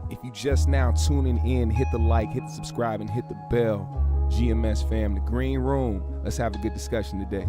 If you just now tuning in, hit the like, hit the subscribe, and hit the bell. GMS fam, the green room. Let's have a good discussion today.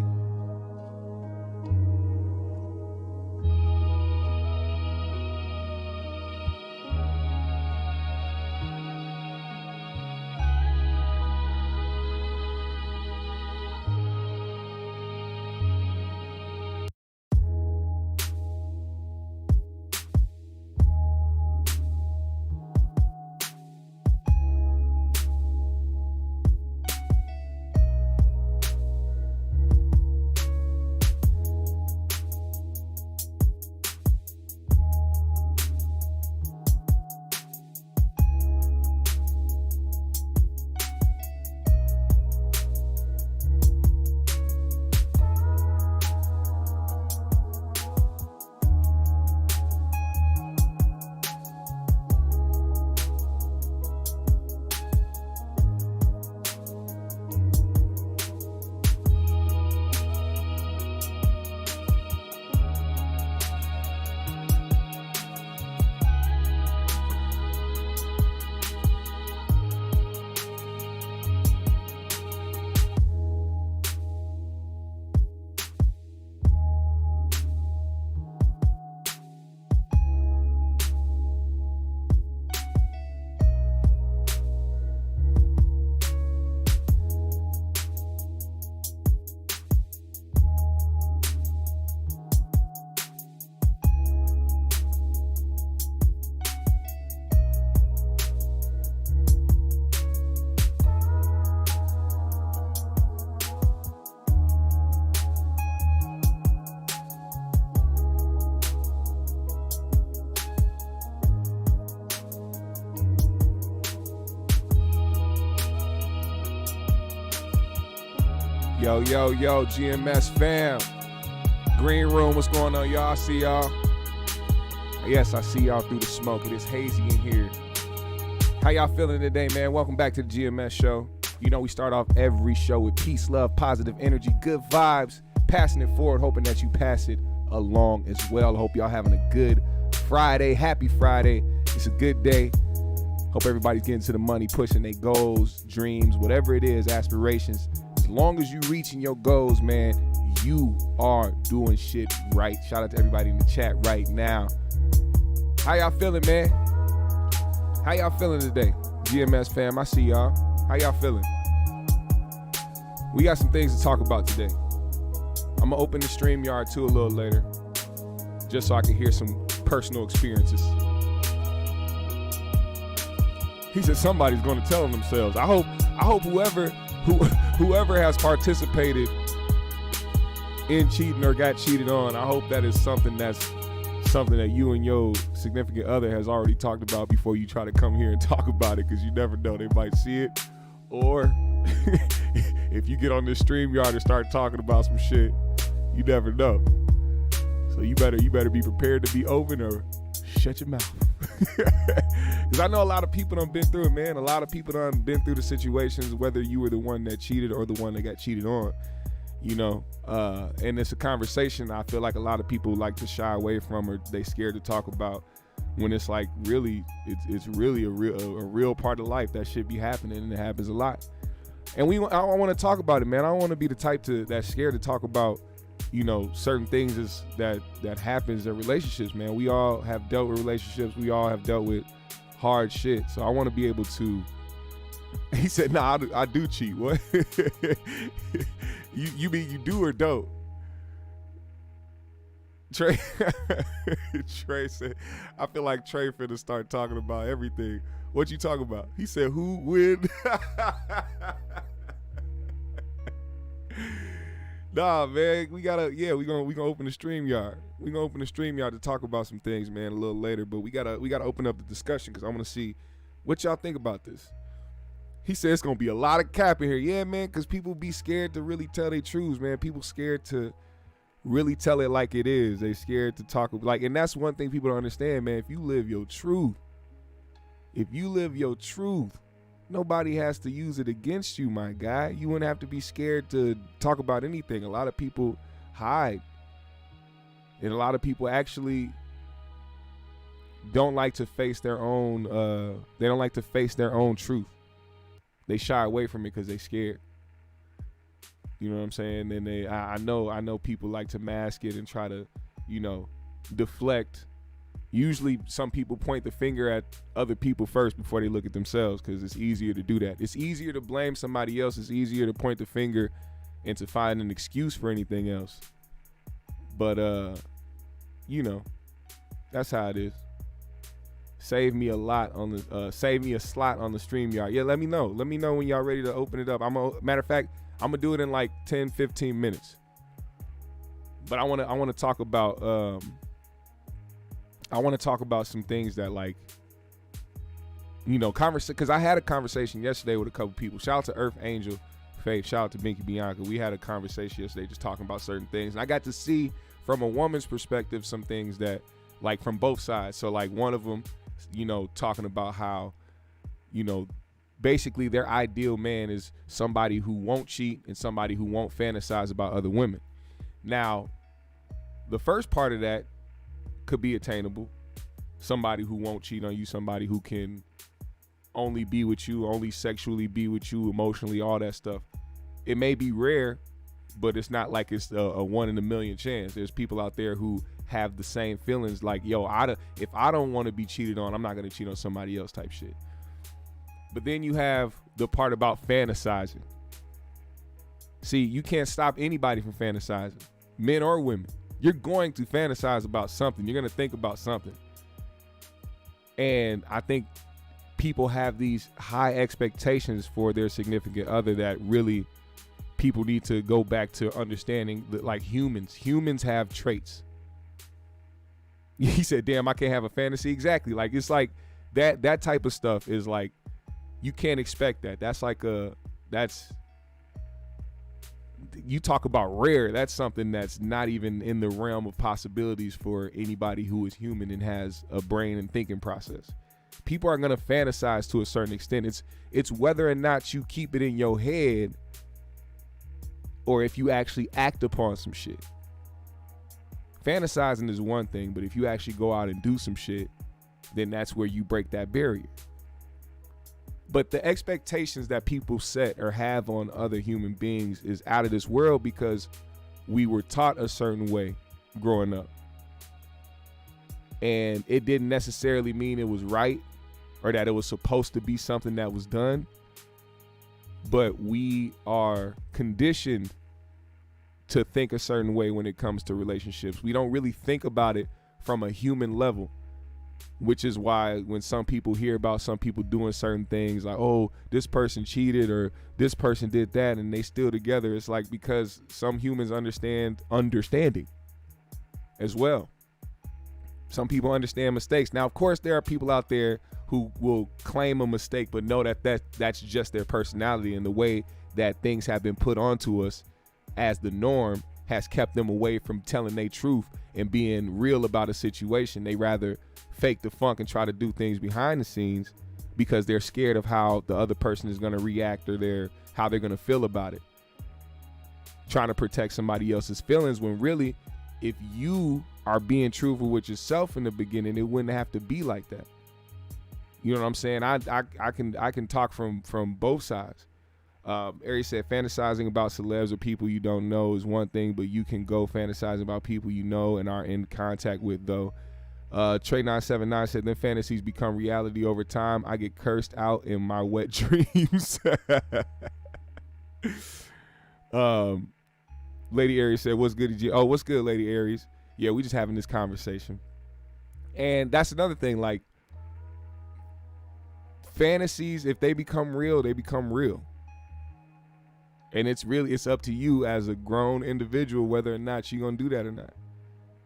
Yo, GMS fam. Green room, what's going on, y'all? I see y'all. Yes, I see y'all through the smoke. It is hazy in here. How y'all feeling today, man? Welcome back to the GMS show. You know we start off every show with peace, love, positive energy, good vibes, passing it forward, hoping that you pass it along as well. I hope y'all having a good Friday. Happy Friday. It's a good day. Hope everybody's getting to the money, pushing their goals, dreams, whatever it is, aspirations. As long as you reaching your goals, man, you are doing shit right. Shout out to everybody in the chat right now. How y'all feeling, man? How y'all feeling today? GMS fam, I see y'all. How y'all feeling? We got some things to talk about today. I'm gonna open the StreamYard too a little later, just so I can hear some personal experiences. He said somebody's gonna tell them themselves. I hope whoever has participated in cheating or got cheated on, I hope that is something that you and your significant other has already talked about before you try to come here and talk about it, because you never know, they might see it, or if you get on this StreamYard and start talking about some shit, you never know. So you better be prepared to be open or shut your mouth. Because I know a lot of people done been through it, man. A lot of people done been through the situations, whether you were the one that cheated or the one that got cheated on, you know. And it's a conversation I feel like a lot of people like to shy away from, or they scared to talk about, when it's like really, it's really a real part of life that should be happening, and it happens a lot. And I want to talk about it, man. I don't want to be the type that's scared to talk about, you know, certain things that happens in relationships, man. We all have dealt with relationships. We all have dealt with hard shit. So I want to be able to. He said, "Nah, I do cheat." What? you mean you do or don't? Trey said, "I feel like Trey finna start talking about everything." What you talking about? He said, "Who win?" Nah, man, we gonna open the StreamYard. We gonna open the StreamYard to talk about some things, man, a little later. But we gotta open up the discussion, because I want to see what y'all think about this. He said it's gonna be a lot of cap in here. Yeah, man, because people be scared to really tell their truths, man. People scared to really tell it like it is. They scared to talk like, and that's one thing people don't understand, man. If you live your truth, nobody has to use it against you, my guy. You wouldn't have to be scared to talk about anything. A lot of people hide, and a lot of people actually don't like to face their own. They don't like to face their own truth. They shy away from it because they scared. You know what I'm saying? And I know people like to mask it and try to, deflect. Usually some people point the finger at other people first before they look at themselves, because it's easier to do that. It's easier to blame somebody else. It's easier to point the finger and to find an excuse for anything else. But, that's how it is. Save me a slot on the StreamYard. Yeah, let me know. Let me know when y'all ready to open it up. Matter of fact, I'm gonna do it in like 10, 15 minutes. But I wanna talk about some things that, like, because I had a conversation yesterday with a couple people. Shout out to Earth Angel Faith. Shout out to Binky Bianca. We had a conversation yesterday just talking about certain things, and I got to see from a woman's perspective some things that, like, from both sides. So, like, one of them, talking about how, basically their ideal man is somebody who won't cheat and somebody who won't fantasize about other women. Now, the first part of that could be attainable. Somebody who won't cheat on you, somebody who can only be with you, only sexually be with you, emotionally, all that stuff. It may be rare, but it's not like it's a 1 in a million chance. There's people out there who have the same feelings, like, yo, if I don't want to be cheated on, I'm not going to cheat on somebody else type shit. But then you have the part about fantasizing. See, you can't stop anybody from fantasizing, men or women. You're going to fantasize about something. You're going to think about something. And I think people have these high expectations for their significant other that really people need to go back to understanding that, like, humans have traits. He said, damn, I can't have a fantasy. Exactly. Like, it's like that type of stuff is like, you can't expect that. You talk about rare. That's something that's not even in the realm of possibilities for anybody who is human and has a brain and thinking process. People are going to fantasize to a certain extent. It's whether or not you keep it in your head or if you actually act upon some shit. Fantasizing is one thing, but if you actually go out and do some shit, then that's where you break that barrier. But the expectations that people set or have on other human beings is out of this world because we were taught a certain way growing up. And it didn't necessarily mean it was right or that it was supposed to be something that was done. But we are conditioned to think a certain way when it comes to relationships. We don't really think about it from a human level. Which is why when some people hear about some people doing certain things like, oh, this person cheated or this person did that and they still together, it's like because some humans understand understanding as well. Some people understand mistakes. Now, of course, there are people out there who will claim a mistake but know that's just their personality, and the way that things have been put onto us as the norm has kept them away from telling their truth and being real about a situation. They rather fake the funk and try to do things behind the scenes because they're scared of how the other person is going to react or how they're going to feel about it. Trying to protect somebody else's feelings when really, if you are being truthful with yourself in the beginning, it wouldn't have to be like that. You know what I'm saying? I can talk from both sides. Ari said fantasizing about celebs or people you don't know is one thing, but you can go fantasizing about people you know and are in contact with, though. Trey979 said then fantasies become reality over time. I get cursed out in my wet dreams. Lady Aries said, what's good, G? Oh, what's good, Lady Aries? Yeah, we just having this conversation. And that's another thing, like, fantasies, if they become real, they become real. And it's up to you as a grown individual whether or not you're going to do that or not.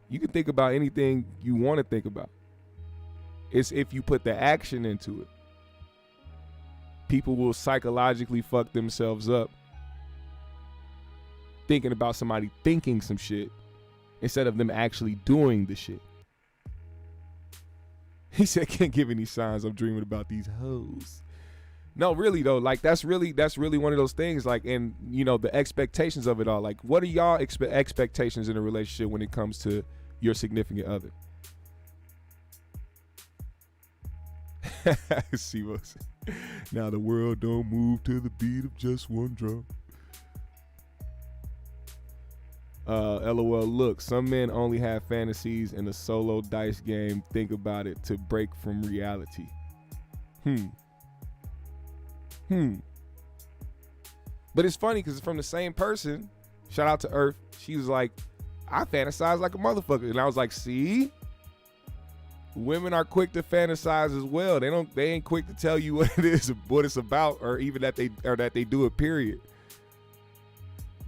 You can think about anything you want to think about. It's if you put the action into it. People will psychologically fuck themselves up thinking about somebody thinking some shit instead of them actually doing the shit. He said, can't give any signs I'm dreaming about these hoes. No, really though, like that's really one of those things, like, and you know, the expectations of it all. Like, what are y'all expectations in a relationship when it comes to your significant other? See what's now the world don't move to the beat of just one drum. LOL, look, some men only have fantasies in a solo dice game. Think about it, to break from reality. But it's funny because it's from the same person. Shout out to Earth. She was like, I fantasize like a motherfucker. And I was like, see? Women are quick to fantasize as well. They ain't quick to tell you what it is, what it's about, or even that they do it, period.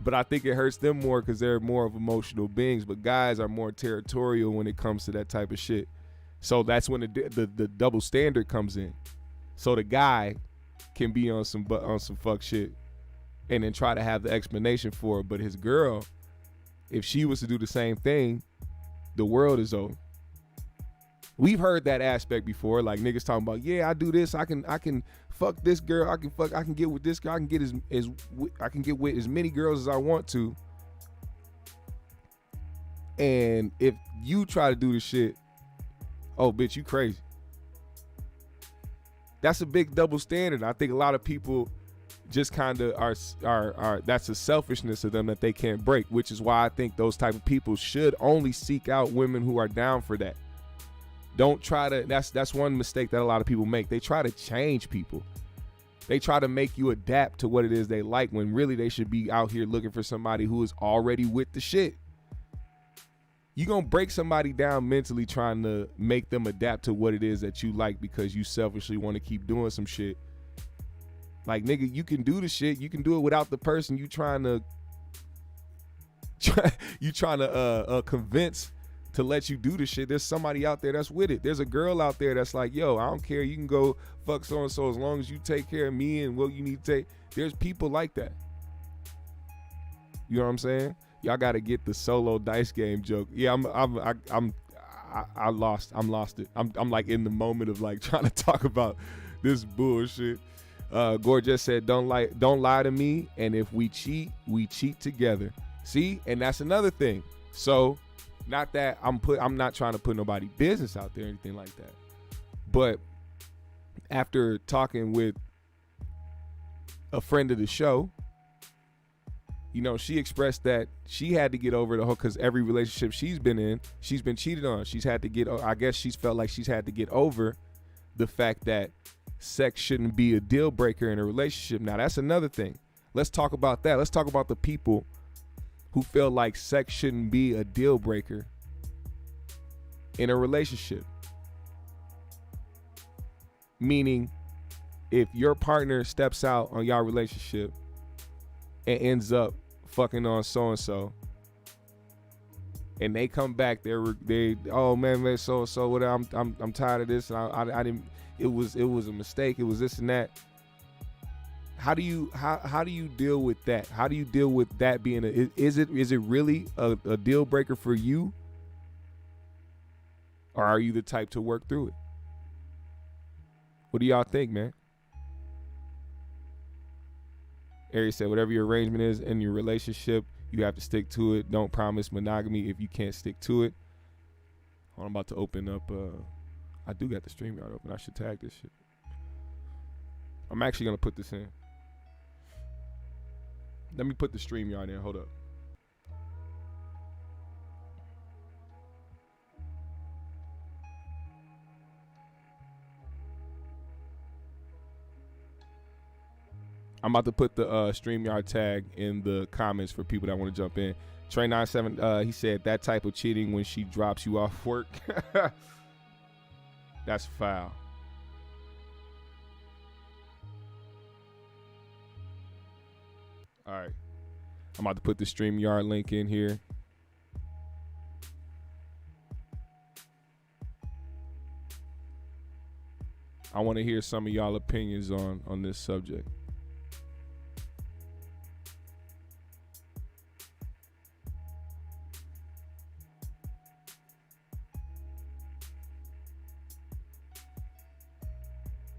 But I think it hurts them more because they're more of emotional beings. But guys are more territorial when it comes to that type of shit. So that's when the double standard comes in. So the guy can be on some fuck shit and then try to have the explanation for it. But his girl, if she was to do the same thing, the world is over. We've heard that aspect before, like niggas talking about, yeah, I do this, I can fuck this girl, I can get with this girl, I can get with as many girls as I want to. And if you try to do the shit, oh bitch, you crazy. That's a big double standard. I think a lot of people just kind of are that's a selfishness of them that they can't break, which is why I think those type of people should only seek out women who are down for that. Don't try to, that's one mistake that a lot of people make. They try to change people. They try to make you adapt to what it is they like, when really they should be out here looking for somebody who is already with the shit. You gonna break somebody down mentally trying to make them adapt to what it is that you like because you selfishly want to keep doing some shit. Like, nigga, you can do the shit. You can do it without the person you trying to convince to let you do the shit. There's somebody out there that's with it. There's a girl out there that's like, yo, I don't care. You can go fuck so-and-so as long as you take care of me and what you need to take. There's people like that. You know what I'm saying? Y'all got to get the solo dice game joke. Yeah, I lost it. I'm like in the moment of like trying to talk about this bullshit. Gorgeous said, don't lie to me. And if we cheat together. See? And that's another thing. So, not that I'm not trying to put nobody business out there or anything like that. But after talking with a friend of the show, you know, she expressed that she had to get over the whole, because every relationship she's been in, she's been cheated on. I guess she's felt like she's had to get over the fact that sex shouldn't be a deal breaker in a relationship. Now, that's another thing. Let's talk about that. Let's talk about the people who feel like sex shouldn't be a deal breaker in a relationship. Meaning, if your partner steps out on your relationship and ends up fucking on so-and-so, and they come back, oh man, so whatever, I'm tired of this, and I didn't, it was a mistake, it was this and that. How do you deal with that? How do you deal with that being is it really a deal breaker for you? Or are you the type to work through it? What do y'all think, man? Ari said, whatever your arrangement is in your relationship, you have to stick to it. Don't promise monogamy if you can't stick to it. I'm about to open up, I do got the StreamYard open. I should tag this shit. I'm actually going to put this in. Let me put the StreamYard in. Hold up. I'm about to put the StreamYard tag in the comments for people that want to jump in. Trey97, he said that type of cheating when she drops you off work. That's foul. All right, I'm about to put the StreamYard link in here. I want to hear some of y'all opinions on this subject.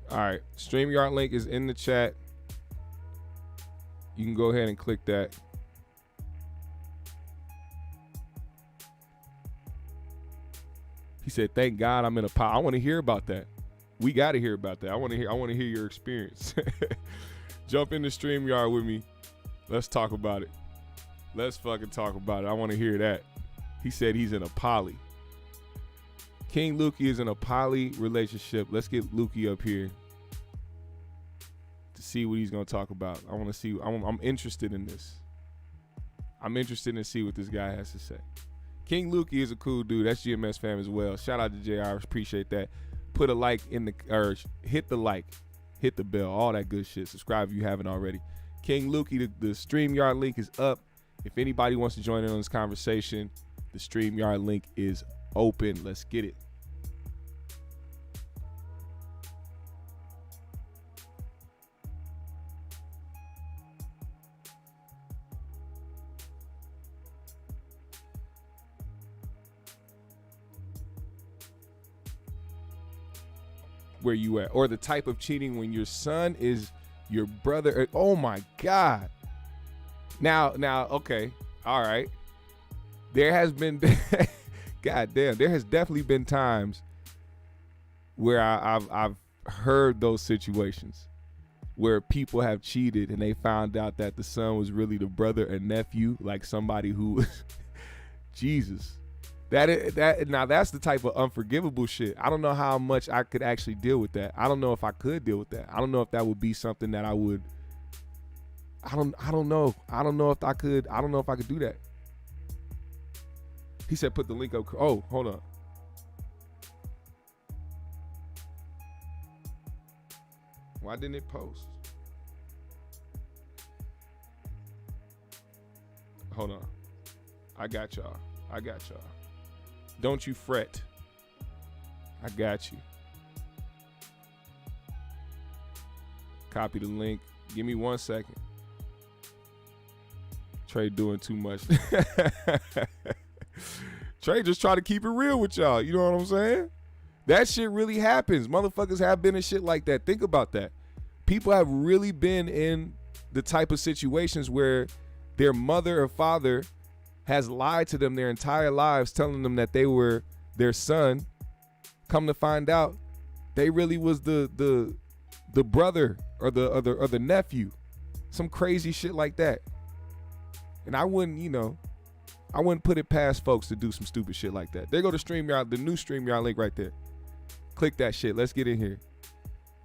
All right, StreamYard link is in the chat. You can go ahead and click that. He said, thank God I'm in a pot. I want to hear about that. We got to hear about that. I want to hear your experience. Jump in the StreamYard with me. Let's talk about it. Let's fucking talk about it. I want to hear that. He said he's in a poly. King Lukey is in a poly relationship. Let's get Lukey up here to see what he's going to talk about. I want to see. I'm interested in this. I'm interested in see what this guy has to say. King Lukey is a cool dude. That's GMS fam as well. Shout out to JR. Appreciate that. Put a like in the, or hit the like, hit the bell, all that good shit. Subscribe if you haven't already. King Lukey, the StreamYard link is up. If anybody wants to join in on this conversation, the StreamYard link is open. Let's get it. Where you at, or the type of cheating when your son is your brother. Oh my God. Now, okay, all right. There has been, God damn, there has definitely been times where I've heard those situations where people have cheated and they found out that the son was really the brother and nephew, like somebody who, Jesus. Now that's the type of unforgivable shit. I don't know how much I could actually deal with that. I don't know if I could deal with that. I don't know if that would be something that I would. I don't know. I don't know if I could. I don't know if I could do that. He said, "Put the link up." Oh, hold on. Why didn't it post? Hold on. I got y'all. Don't you fret. I got you. Copy the link. Give me 1 second. Trey doing too much. Trey just try to keep it real with y'all. You know what I'm saying? That shit really happens. Motherfuckers have been in shit like that. Think about that. People have really been in the type of situations where their mother or father has lied to them their entire lives, telling them that they were their son. Come to find out, they really was the brother or the nephew. Some crazy shit like that. And I wouldn't put it past folks to do some stupid shit like that. There go to StreamYard, the new StreamYard link right there. Click that shit. Let's get in here.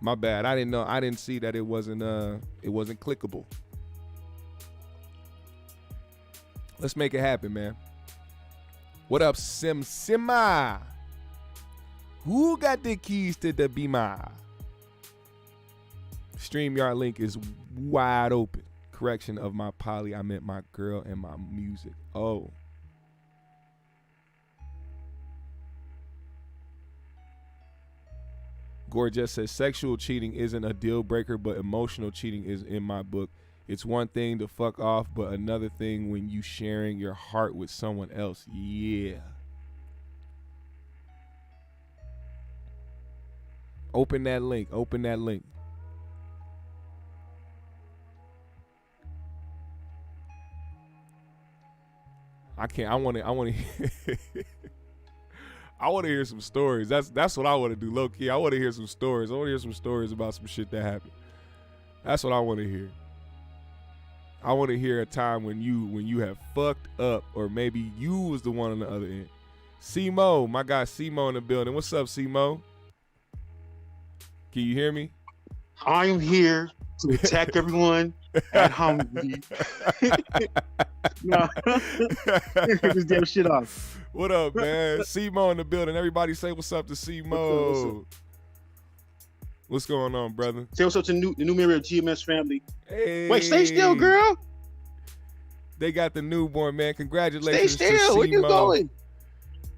My bad. I didn't see that it wasn't clickable. Let's make it happen, man. What up, Sima? Who got the keys to the Beamer? StreamYard link is wide open. Correction of my poly. I meant my girl and my music. Oh. Gorgeous says sexual cheating isn't a deal breaker, but emotional cheating is in my book. It's one thing to fuck off, but another thing when you sharing your heart with someone else. Yeah. Open that link. Open that link. I want to I want to hear some stories. That's what I want to do, low key. I want to hear some stories. I want to hear some stories about some shit that happened. That's what I want to hear. I want to hear a time when you have fucked up, or maybe you was the one on the other end. C-Mo, my guy C-Mo in the building. What's up, C-Mo? Can you hear me? I am here to attack everyone at Humvee. No, this damn shit off. What up, man? C-Mo in the building. Everybody say what's up to C-Mo. What's going on, brother? Say what's up to the new member of GMS family. Hey. Wait, stay still, girl. They got the newborn, man. Congratulations. Stay still. Where you going?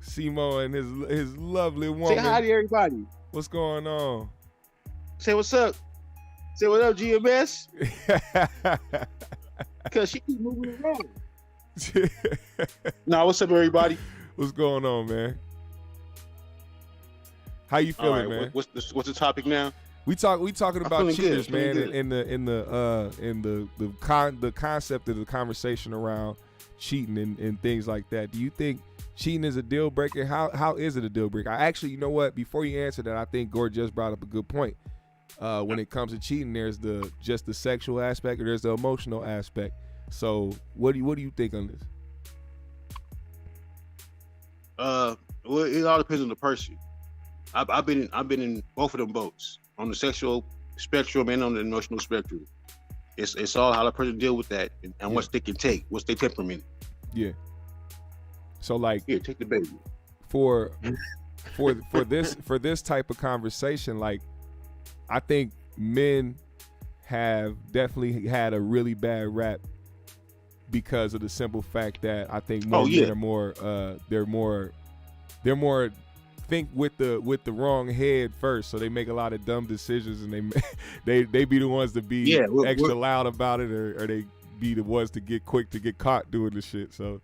C-Mo and his lovely woman. Say hi to everybody. What's going on? Say what's up. Say what up, GMS. Because she keep moving around. Nah, what's up, everybody? What's going on, man? How you feeling, man? What's the topic now? We talking about cheaters, man, good. in the concept of the conversation around cheating and things like that. Do you think cheating is a deal breaker. How is it a deal breaker? I actually, you know what? Before you answer that, I think Gord just brought up a good point. When it comes to cheating, there's just the sexual aspect, or there's the emotional aspect. So what do you think on this? Well, it all depends on the person. I've been in both of them boats, on the sexual spectrum and on the emotional spectrum. It's all how the person deal with that and how much they can take, what's their temperament. Yeah. So like, here, take the baby. For this type of conversation, like, I think men have definitely had a really bad rap because of the simple fact that I think more men are more they're more think with the wrong head first, so they make a lot of dumb decisions, and they be the ones to be extra loud about it, or they be the ones to get quick to get caught doing the shit. So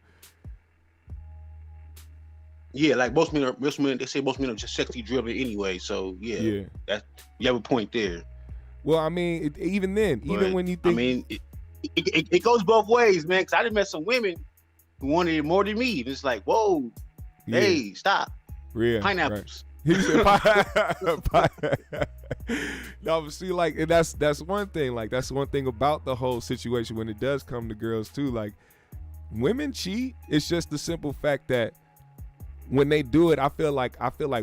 yeah, like most men, they say most men are just sexually driven anyway. So yeah, that you have a point there. Well, I mean, even then, even when you think, I mean, it goes both ways, man. Because I done met some women who wanted it more than me. And it's like, whoa, hey, stop, pineapples. Right. No, but see, like, and that's one thing. Like, that's one thing about the whole situation when it does come to girls too. Like, women cheat. It's just the simple fact that when they do it, I feel like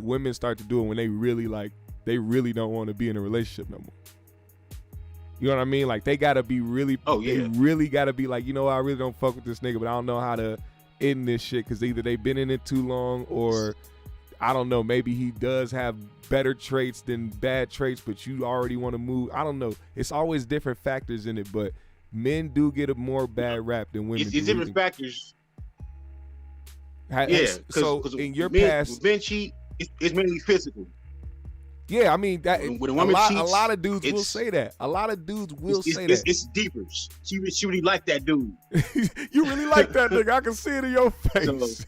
women start to do it when they really don't want to be in a relationship no more. You know what I mean? Like, they gotta be really, they really gotta be like, you know, I really don't fuck with this nigga, but I don't know how to end this shit, because either they've been in it too long, or I don't know, maybe he does have better traits than bad traits, but you already want to move. I don't know. It's always different factors in it, but men do get a more bad rap than women. It's different factors. So in your past, men cheat. It's mainly physical. Yeah, I mean that. When a woman cheats, a lot of dudes will say that. A lot of dudes will say that. It's deeper. She really like that dude. You really like that nigga. I can see it in your face.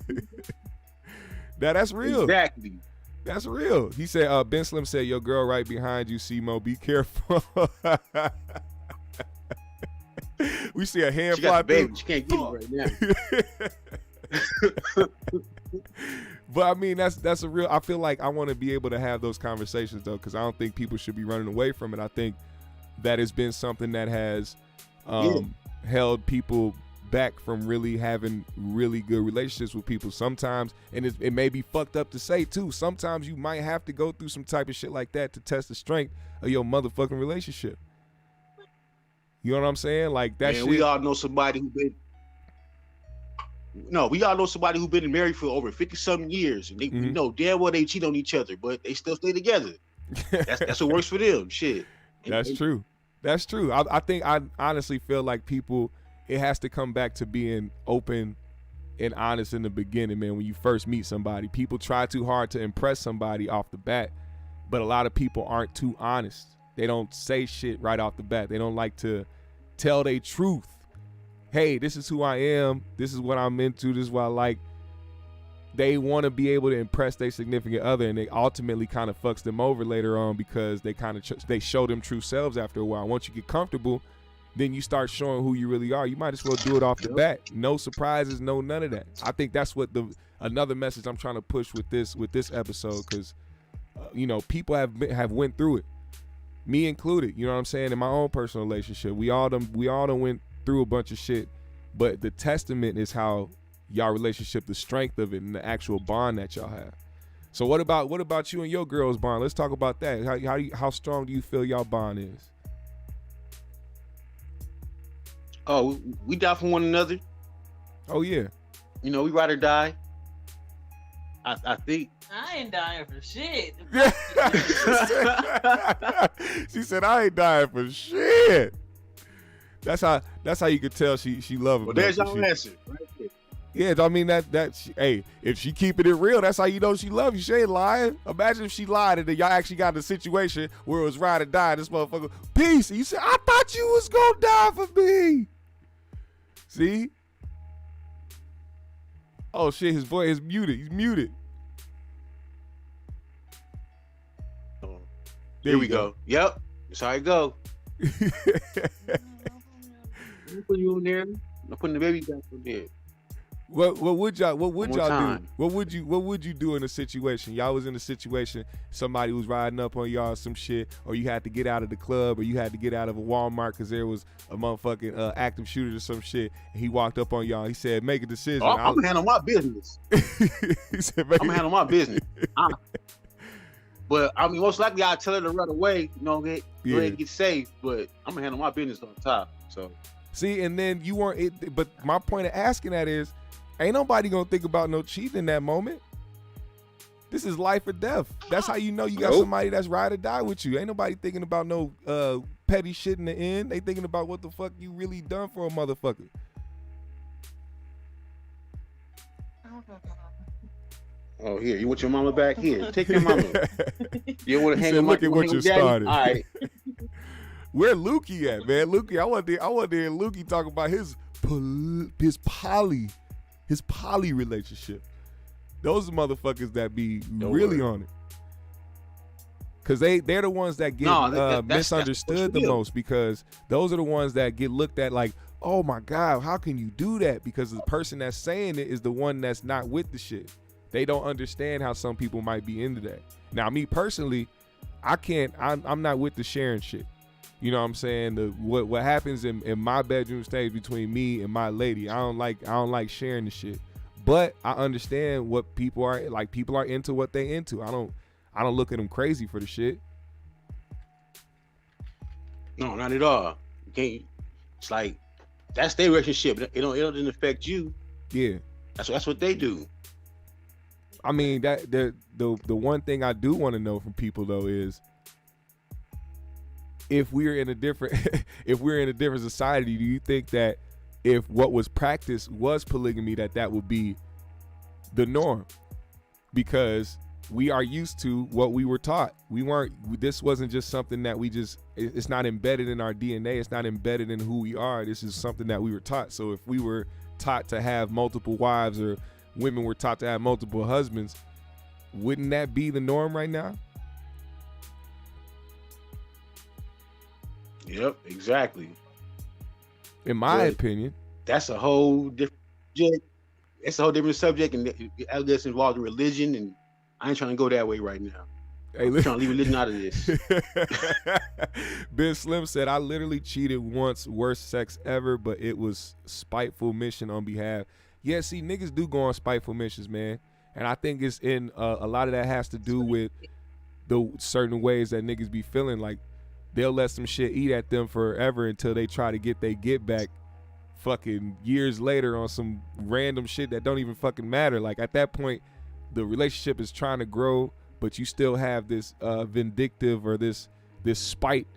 Now that's real. Exactly. That's real. He said, Ben Slim said, your girl right behind you, C-Mo. Be careful. We see a hand fly through. She can't get it right now. But I mean, that's a real. I feel like I want to be able to have those conversations though, because I don't think people should be running away from it. I think that has been something that has held people back from really having really good relationships with people sometimes, and it may be fucked up to say too. Sometimes you might have to go through some type of shit like that to test the strength of your motherfucking relationship. You know what I'm saying? Like that shit. We all know somebody who been. No, we all know somebody who's been married for over 50-something years, and they we know damn well they cheat on each other, but they still stay together. That's what works for them. Shit. That's true. That's true. I think I honestly feel like people, it has to come back to being open and honest in the beginning, man. When you first meet somebody, people try too hard to impress somebody off the bat, but a lot of people aren't too honest. They don't say shit right off the bat. They don't like to tell their truth. Hey, this is who I am. This is what I'm into. This is what I like. They want to be able to impress their significant other, and they ultimately kind of fucks them over later on because they kind of they show them true selves after a while. Once you get comfortable, then you start showing who you really are. You might as well do it off the bat. No surprises, no none of that. I think that's what another message I'm trying to push with this episode, because you know, people have went through it, me included. You know what I'm saying? In my own personal relationship, we all done went through a bunch of shit, but the testament is how y'all relationship, the strength of it, and the actual bond that y'all have. So what about you and your girl's bond? Let's talk about that. How strong do you feel y'all bond is? Oh, we die for one another. Oh yeah. You know, we ride or die. I think. I ain't dying for shit. She said, I ain't dying for shit. That's how you could tell she love him. Well, there's your answer right there. Yeah, I mean hey, if she keeping it real, that's how you know she love you. She ain't lying. Imagine if she lied and then y'all actually got in a situation where it was ride or die. This motherfucker, peace. And you said, I thought you was gonna die for me. See? Oh shit, his voice is muted. He's muted. There we go. Yep, that's how it go. Put you in there. I'm putting the baby back in there. What would y'all One do? time. What would you do in a situation? Y'all was in a situation, somebody was riding up on y'all some shit, or you had to get out of the club, or you had to get out of a Walmart because there was a motherfucking active shooter or some shit, and he walked up on y'all. He said, "Make a decision." Oh, I'm gonna handle my business. He said, I'm gonna handle my business. But I mean, most likely I'll tell her to run away. You know, go ahead and get safe. But I'm gonna handle my business on top. So see, and then you weren't. But my point of asking that is, ain't nobody gonna think about no cheating in that moment. This is life or death. That's how you know you got somebody that's ride or die with you. Ain't nobody thinking about no petty shit in the end. They thinking about what the fuck you really done for a motherfucker. oh, here, you want your mama back? Here, take your mama. You want to hang with look at what you started. All right. Where Lukey at, man? Lukey, I want to hear Lukey talk about his poly relationship. Those are motherfuckers that be really on it. Cause they're the ones that get misunderstood the most, because those are the ones that get looked at like, oh my God, how can you do that? Because the person that's saying it is the one that's not with the shit. They don't understand how some people might be into that. Now, me personally, I'm not with the sharing shit. You know what I'm saying? What happens in my bedroom stays between me and my lady. I don't like sharing the shit. But I understand what people are like. People are into what they into. I don't look at them crazy for the shit. No, not at all. You can't. It's like that's their relationship. It don't affect you. Yeah. That's what they do. I mean, that the one thing I do want to know from people though is, if we're in a different society, do you think that if what was practiced was polygamy, that would be the norm? Because we are used to what we were taught. This wasn't just something that it's not embedded in our DNA. It's not embedded in who we are. This is something that we were taught. So if we were taught to have multiple wives, or women were taught to have multiple husbands, wouldn't that be the norm right now? Yep, exactly. In my opinion. That's a whole different subject. It's a whole different subject, and I guess involved in religion, and I ain't trying to go that way right now. Hey, I'm trying to leave religion out of this. Ben Slim said, I literally cheated once, worst sex ever, but it was spiteful mission on behalf. Yeah, see, niggas do go on spiteful missions, man. And I think it's in a lot of that has to do with the certain ways that niggas be feeling like they'll let some shit eat at them forever until they try to get they get back fucking years later on some random shit that don't even fucking matter. Like at that point, the relationship is trying to grow, but you still have this vindictive or this spite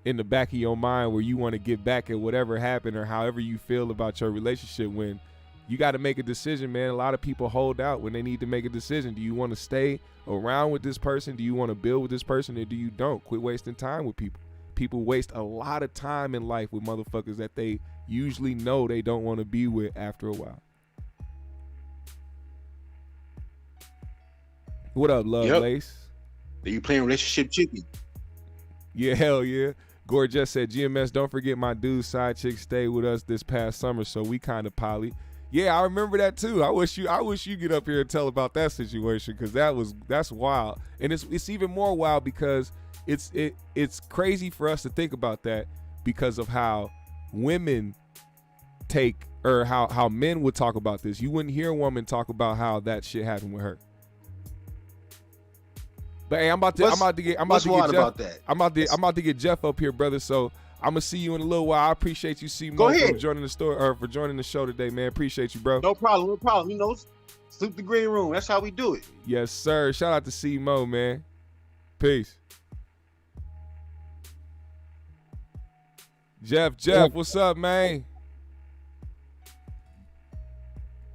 in the back of your mind where you want to get back at whatever happened or however you feel about your relationship. When you got to make a decision, man. A lot of people hold out when they need to make a decision. Do you want to stay around with this person? Do you want to build with this person, or do you don't? Quit wasting time with people. People waste a lot of time in life with motherfuckers that they usually know they don't want to be with after a while. What up, Love Lace? Are you playing relationship chicken? Yeah, hell yeah. Gore just said, GMS, don't forget my dude's side chick stayed with us this past summer, so we kind of poly. Yeah, I remember that too. I wish you get up here and tell about that situation, because that's wild. And it's even more wild because it's crazy for us to think about that because of how women take, or how men would talk about this. You wouldn't hear a woman talk about how that shit happened with her. But hey, I'm about to get Jeff up here, brother. So I'm gonna see you in a little while. I appreciate you, C-Mo, for joining the store or for joining the show today, man. Appreciate you, bro. No problem. You know, sleep the green room. That's how we do it. Yes, sir. Shout out to C-Mo, man. Peace. Jeff, what's up, man?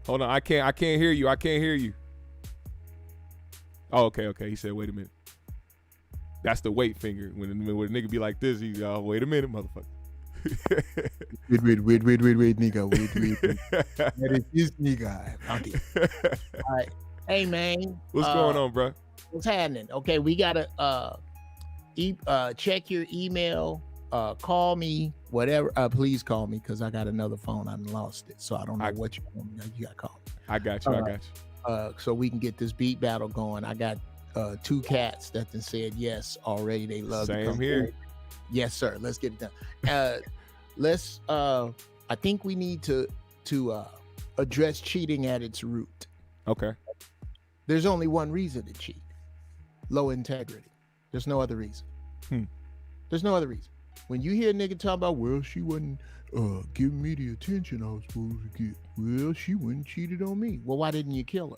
Hold on, I can't hear you. Oh, okay. He said, wait a minute. That's the wait finger. When a nigga be like this, he's wait a minute, motherfucker. wait, nigga. Wait. That is this nigga. Okay. All right. Hey, man. What's going on, bro? What's happening? Okay, we gotta check your email call me, whatever. Please call me because I got another phone. I lost it, so I don't know what you want. You got to call me. I got you. I got you. So we can get this beat battle going. I got 2 cats that then said yes already. They love Same to come here. forward. Yes, sir. Let's get it done. Let's. I think we need to address cheating at its root. Okay. There's only one reason to cheat: low integrity. There's no other reason. There's no other reason. When you hear a nigga talk about, well, she wasn't giving me the attention I was supposed to get. Well, she went and cheated on me. Well, why didn't you kill her?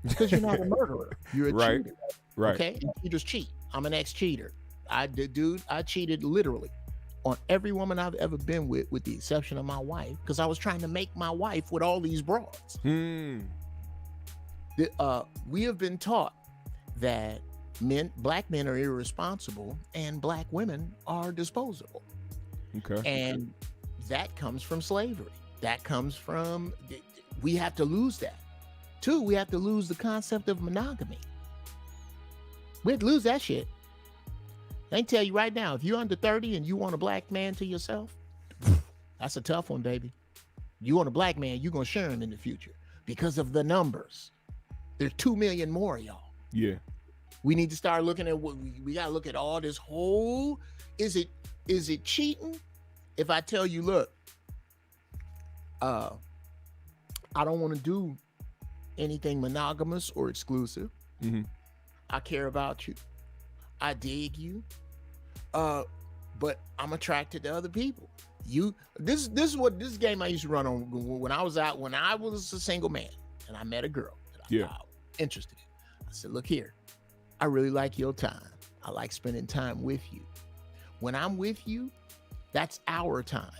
Because you're not a murderer. You're a cheater. Right. Okay? And cheaters cheat. I'm an ex-cheater. I cheated literally on every woman I've ever been with the exception of my wife, because I was trying to make my wife with all these broads. We have been taught that black men are irresponsible and black women are disposable. Okay. And that comes from slavery. That comes from, we have to lose that. 2, we have to lose the concept of monogamy. We have to lose that shit. I can tell you right now, if you're under 30 and you want a black man to yourself, that's a tough one, baby. You want a black man, you're going to share him in the future because of the numbers. There's 2 million more, y'all. Yeah. We need to start looking at what we got to look at all this whole, is it cheating? If I tell you, look, I don't want to do anything monogamous or exclusive. I care about you. I dig you. But I'm attracted to other people. This is game I used to run on when I was a single man and I met a girl that I was interested in. I said, look here, I really like your time. I like spending time with you. When I'm with you, that's our time.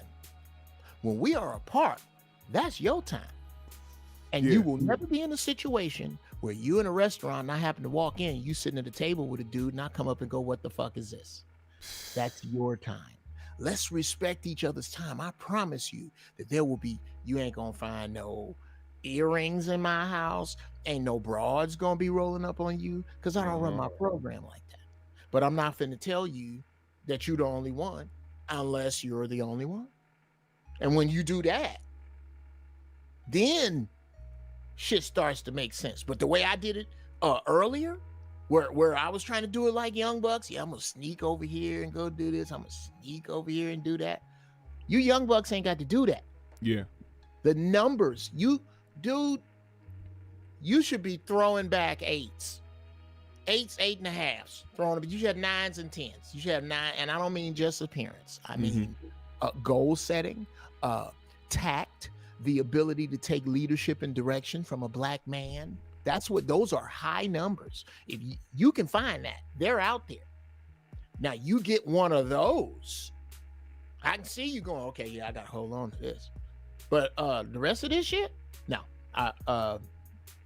When we are apart, that's your time. And you will never be in a situation where you in a restaurant and I happen to walk in, you sitting at a table with a dude and I come up and go, what the fuck is this? That's your time. Let's respect each other's time. I promise you that you ain't gonna find no earrings in my house. Ain't no broads gonna be rolling up on you because I don't run my program like that. But I'm not finna tell you that you're the only one unless you're the only one. And when you do that, then shit starts to make sense. But the way I did it earlier, where I was trying to do it like Young Bucks, I'm gonna sneak over here and go do this. I'm gonna sneak over here and do that. You Young Bucks ain't got to do that. Yeah. The numbers, you should be throwing back 8s, 8.5s, throwing, but you should have 9s and 10s. You should have 9, and I don't mean just appearance. I mean goal setting, tact, the ability to take leadership and direction from a black man. Those are high numbers. If you can find that, they're out there. Now you get one of those, I can see you going, okay, yeah, I gotta hold on to this. But the rest of this shit, no.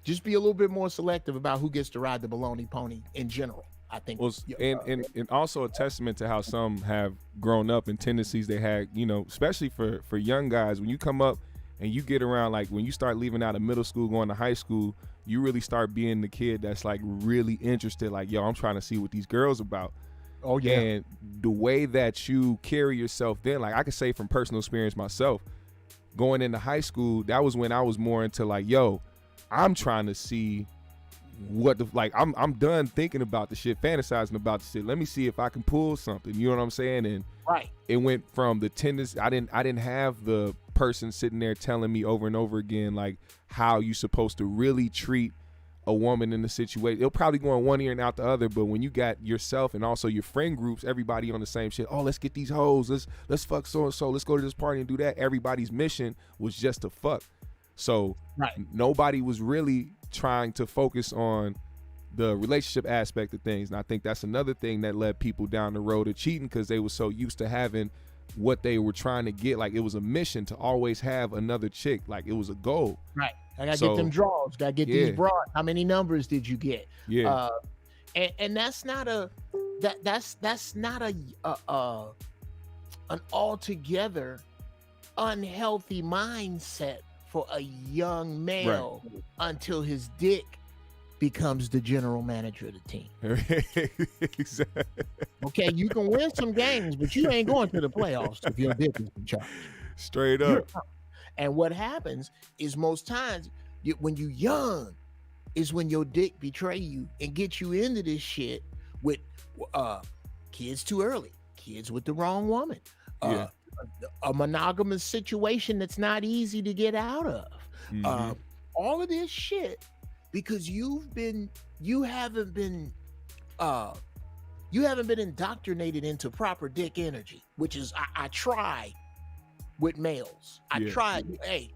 Just be a little bit more selective about who gets to ride the baloney pony in general. I think, and also a testament to how some have grown up and tendencies they had, especially for young guys. When you come up and you get around, like when you start leaving out of middle school, going to high school, you really start being the kid that's like really interested. Like, yo, I'm trying to see what these girls about. Oh yeah. And the way that you carry yourself then, like I could say from personal experience myself, going into high school, that was when I was more into like, yo, I'm trying to see I'm done thinking about the shit, fantasizing about the shit. Let me see if I can pull something. You know what I'm saying? And it went from the tendency. I didn't have the person sitting there telling me over and over again like how you supposed to really treat a woman in the situation. It'll probably go in one ear and out the other, but when you got yourself and also your friend groups, everybody on the same shit. Oh, let's get these hoes. Let's fuck so and so. Let's go to this party and do that. Everybody's mission was just to fuck. So nobody was really trying to focus on the relationship aspect of things. And I think that's another thing that led people down the road of cheating, because they were so used to having what they were trying to get. Like it was a mission to always have another chick. Like it was a goal. Right. I gotta get them draws. Gotta get these broad. How many numbers did you get? Yeah. And that's not that's not an altogether unhealthy mindset for a young male until his dick becomes the general manager of the team. Exactly. Okay, you can win some games, but you ain't going to the playoffs if your dick is in charge. Straight up. And what happens is most times when you young is when your dick betray you and get you into this shit with kids too early, kids with the wrong woman, a monogamous situation that's not easy to get out of. All of this shit because you haven't been indoctrinated into proper dick energy, which is I try with males. I tried. Hey,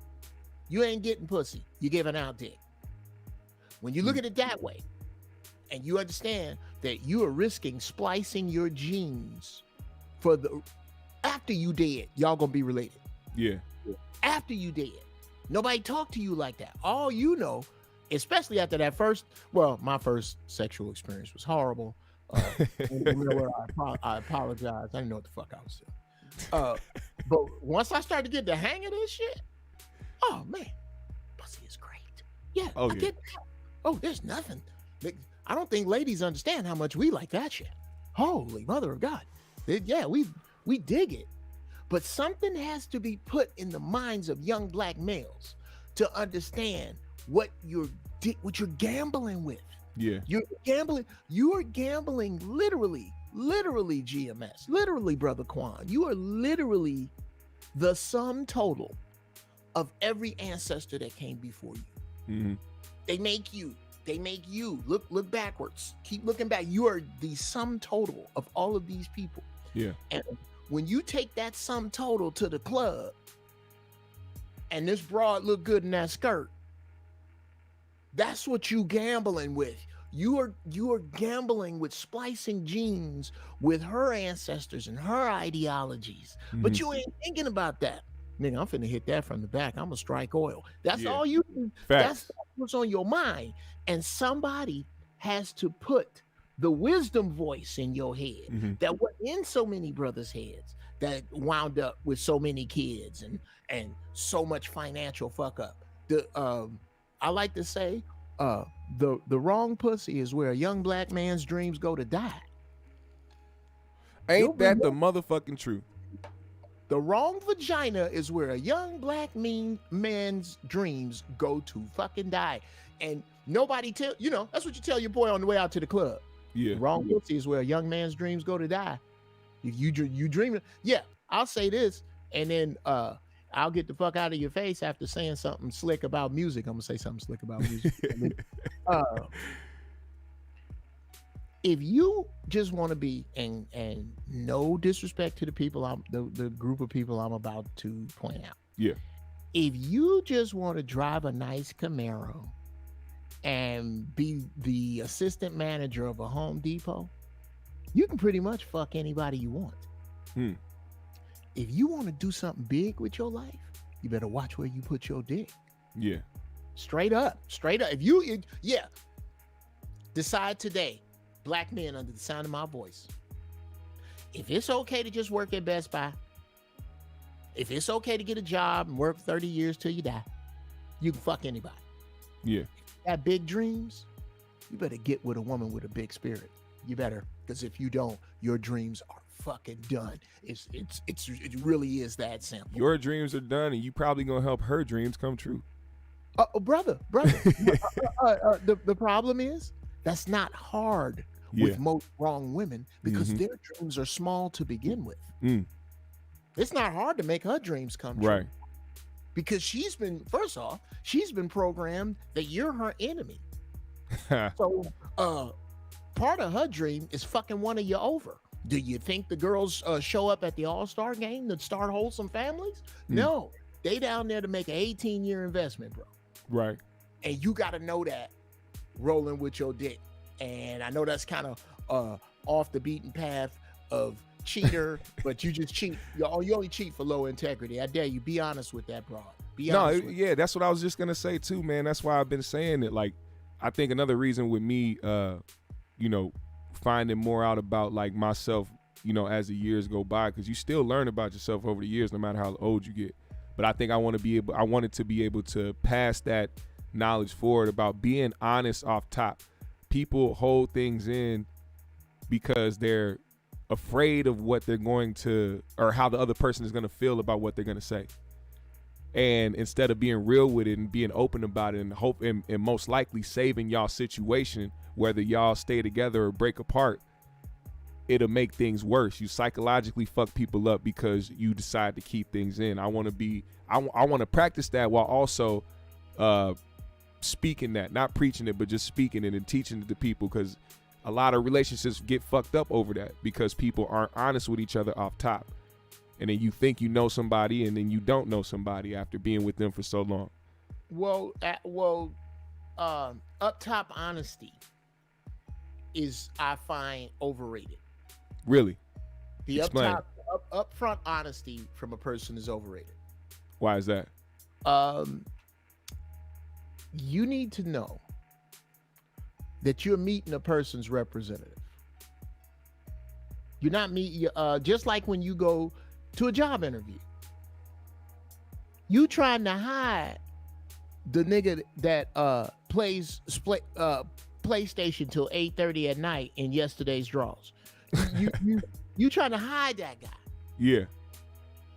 you ain't getting pussy. You giving out dick. When you look at it that way, and you understand that you are risking splicing your genes for after you dead, y'all gonna be related. Yeah. After you dead, nobody talk to you like that. All you know, especially after that my first sexual experience was horrible. I apologize. I didn't know what the fuck I was doing. But once I started to get the hang of this shit, oh man, pussy is great. Yeah, I get that. Oh, there's nothing. I don't think ladies understand how much we like that shit. Holy mother of God. We dig it. But something has to be put in the minds of young black males to understand what you're gambling with. Yeah. You are gambling literally GMS, literally Brother Quan. You are literally the sum total of every ancestor that came before you. They make you look backwards, keep looking back. You are the sum total of all of these people. Yeah. And when you take that sum total to the club and this broad look good in that skirt, that's what you gambling with. You are gambling with splicing genes with her ancestors and her ideologies. But you ain't thinking about that. Nigga, I'm finna hit that from the back. I'm gonna strike oil. That's all you do. That's what's on your mind. And somebody has to put the wisdom voice in your head that was in so many brothers' heads that wound up with so many kids and so much financial fuck up. I like to say the wrong pussy is where a young black man's dreams go to die. Ain't that the motherfucking truth? The wrong vagina is where a young black man's dreams go to fucking die. And nobody that's what you tell your boy on the way out to the club. Yeah. The wrong pussy is where a young man's dreams go to die. You dream. Yeah, I'll say this, and then I'll get the fuck out of your face after saying something slick about music. I'm gonna say something slick about music. If you just want to be, and no disrespect to the people, the group of people I'm about to point out. Yeah. If you just want to drive a nice Camaro and be the assistant manager of a Home Depot, you can pretty much fuck anybody you want. If you want to do something big with your life, you better watch where you put your dick. Yeah. Straight up. If you decide today, black men under the sound of my voice, if it's okay to just work at Best Buy, if it's okay to get a job and work 30 years till you die, you can fuck anybody. Yeah. If you got big dreams, you better get with a woman with a big spirit. You better, because if you don't, your dreams are fucking done. It really is that simple. Your dreams are done, and you probably gonna help her dreams come true. Brother. The problem is that's not hard with most wrong women because their dreams are small to begin with. It's not hard to make her dreams come true. Right. Because she's been programmed that you're her enemy. So part of her dream is fucking one of you over. Do you think the girls show up at the All-Star game to start wholesome families? No, they down there to make an 18-year investment, bro. Right. And you got to know that rolling with your dick. And I know that's kind of off the beaten path of cheater, but you just cheat. You only cheat for low integrity. I dare you, be honest with that, broad. That's what I was just gonna say too, man. That's why I've been saying it. Like, I think another reason with me, finding more out about like myself, as the years go by, because you still learn about yourself over the years, no matter how old you get. But I think I wanted to be able to pass that knowledge forward about being honest off top. People hold things in because they're afraid of what they're going to, or how the other person is going to feel about what they're going to say. And instead of being real with it and being open about it and hope and most likely saving y'all situation, whether y'all stay together or break apart, it'll make things worse. You psychologically fuck people up because you decide to keep things in. I want to practice that while also speaking that, not preaching it, but just speaking it and teaching it to people, because a lot of relationships get fucked up over that because people aren't honest with each other off top. And then you think you know somebody, and then you don't know somebody after being with them for so long. Well, up top honesty is, I find, overrated. Really? The Explain. upfront honesty from a person is overrated. Why is that? You need to know that you're meeting a person's representative. You're not meeting, just like when you go to a job interview. You trying to hide the nigga that plays PlayStation till 8:30 at night in yesterday's draws. You trying to hide that guy. Yeah.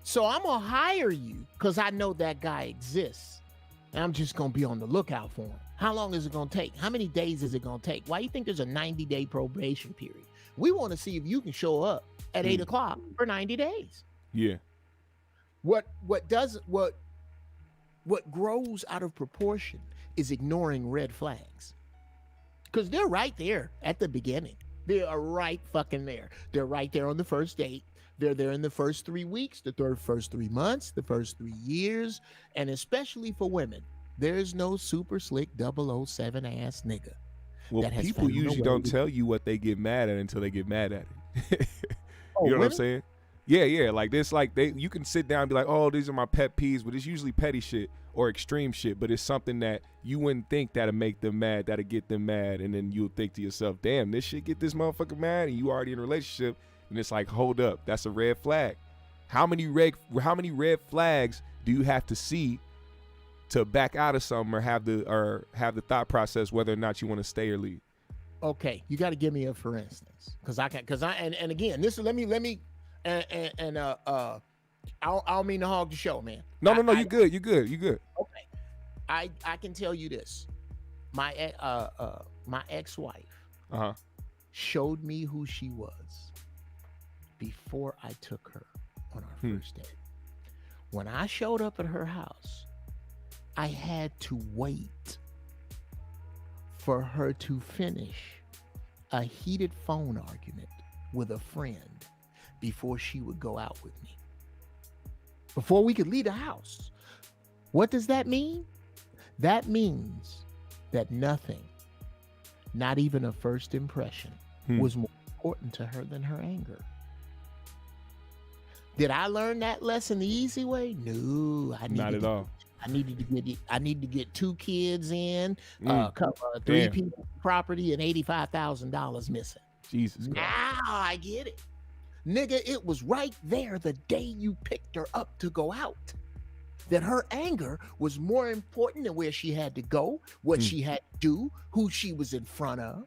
So I'm gonna hire you because I know that guy exists. And I'm just gonna be on the lookout for him. How long is it gonna take? How many days is it gonna take? Why do you think there's a 90-day probation period? We want to see if you can show up at 8 o'clock for 90 days. Yeah. What grows out of proportion is ignoring red flags. Because they're right there at the beginning. They are right fucking there. They're right there on the first date. They're there in the first 3 weeks, first 3 months, the first 3 years. And especially for women, there's no super slick 007 ass nigga. Well, people usually don't tell you what they get mad at until they get mad at it. You know what I'm saying? Yeah. Like this, like you can sit down and be like, oh, these are my pet peeves, but it's usually petty shit or extreme shit. But it's something that you wouldn't think that'll make them mad, that'll get them mad. And then you'll think to yourself, damn, this shit get this motherfucker mad, and you already in a relationship. And it's like, hold up, that's a red flag. How many red flags do you have to see to back out of something or have the thought process whether or not you want to stay or leave? Okay, you got to give me a for instance, and again, this is let me I don't mean to hog the show, man. No, you good. Okay, I can tell you this, my ex-wife showed me who she was before I took her on our first date. When I showed up at her house, I had to wait for her to finish a heated phone argument with a friend before she would go out with me. Before we could leave the house. What does that mean? That means that nothing, not even a first impression, was more important to her than her anger. Did I learn that lesson the easy way? No, not at all. I need to get 2 kids in, 3 people property, and $85,000 missing. Jesus God. Now I get it. Nigga, it was right there the day you picked her up to go out that her anger was more important than where she had to go, what she had to do, who she was in front of.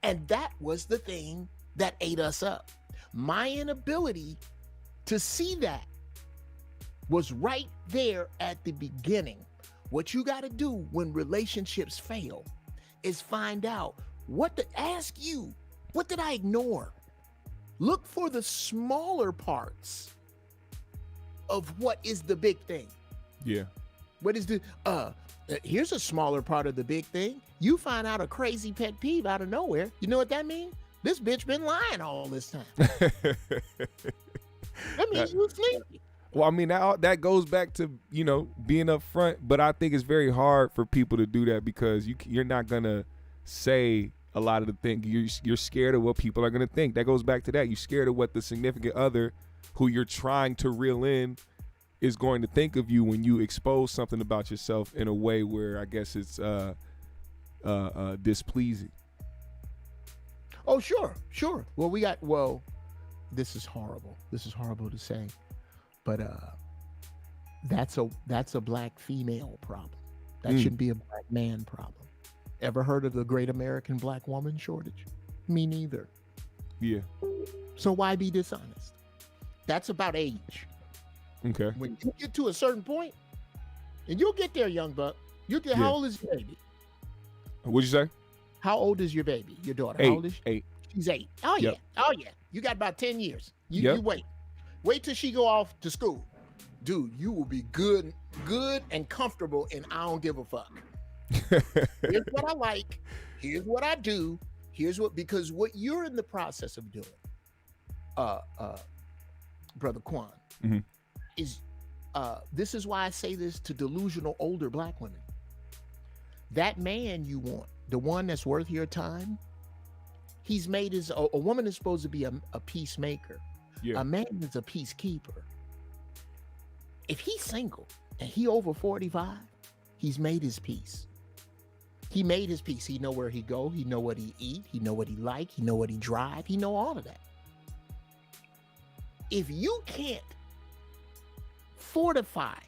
And that was the thing that ate us up. My inability to see that was right there at the beginning. What you got to do when relationships fail is find out what did I ignore? Look for the smaller parts of what is the big thing. Yeah. What is here's a smaller part of the big thing. You find out a crazy pet peeve out of nowhere. You know what that means? This bitch been lying all this time. That means you sleepy. Well, I mean, that goes back to, being upfront, but I think it's very hard for people to do that because you're not going to say a lot of the things. You're scared of what people are going to think. That goes back to that. You're scared of what the significant other who you're trying to reel in is going to think of you when you expose something about yourself in a way where I guess it's displeasing. Oh, sure. Well, this is horrible. This is horrible to say, but that's a black female problem. That shouldn't be a black man problem. Ever heard of the great American black woman shortage? Me neither. Yeah. So why be dishonest? That's about age. Okay. When you get to a certain point, and you'll get there, young buck. How old is your baby? What'd you say? How old is your baby? Your daughter? 8. How old is she? 8. She's 8. Oh Yep. yeah. Oh yeah. You got about 10 years. You Yep. wait. Wait till she go off to school. Dude, you will be good and comfortable, and I don't give a fuck. Here's what I like. Here's what I do. Because what you're in the process of doing, Brother Quan, is this is why I say this to delusional older black women. That man you want, the one that's worth your time, he's made a woman is supposed to be a peacemaker. Yeah. A man is a peacekeeper. If he's single and he over 45, he's made his peace. He made his peace. He know where he go. He know what he eat. He know what he like. He know what he drive. He know all of that. If you can't fortify,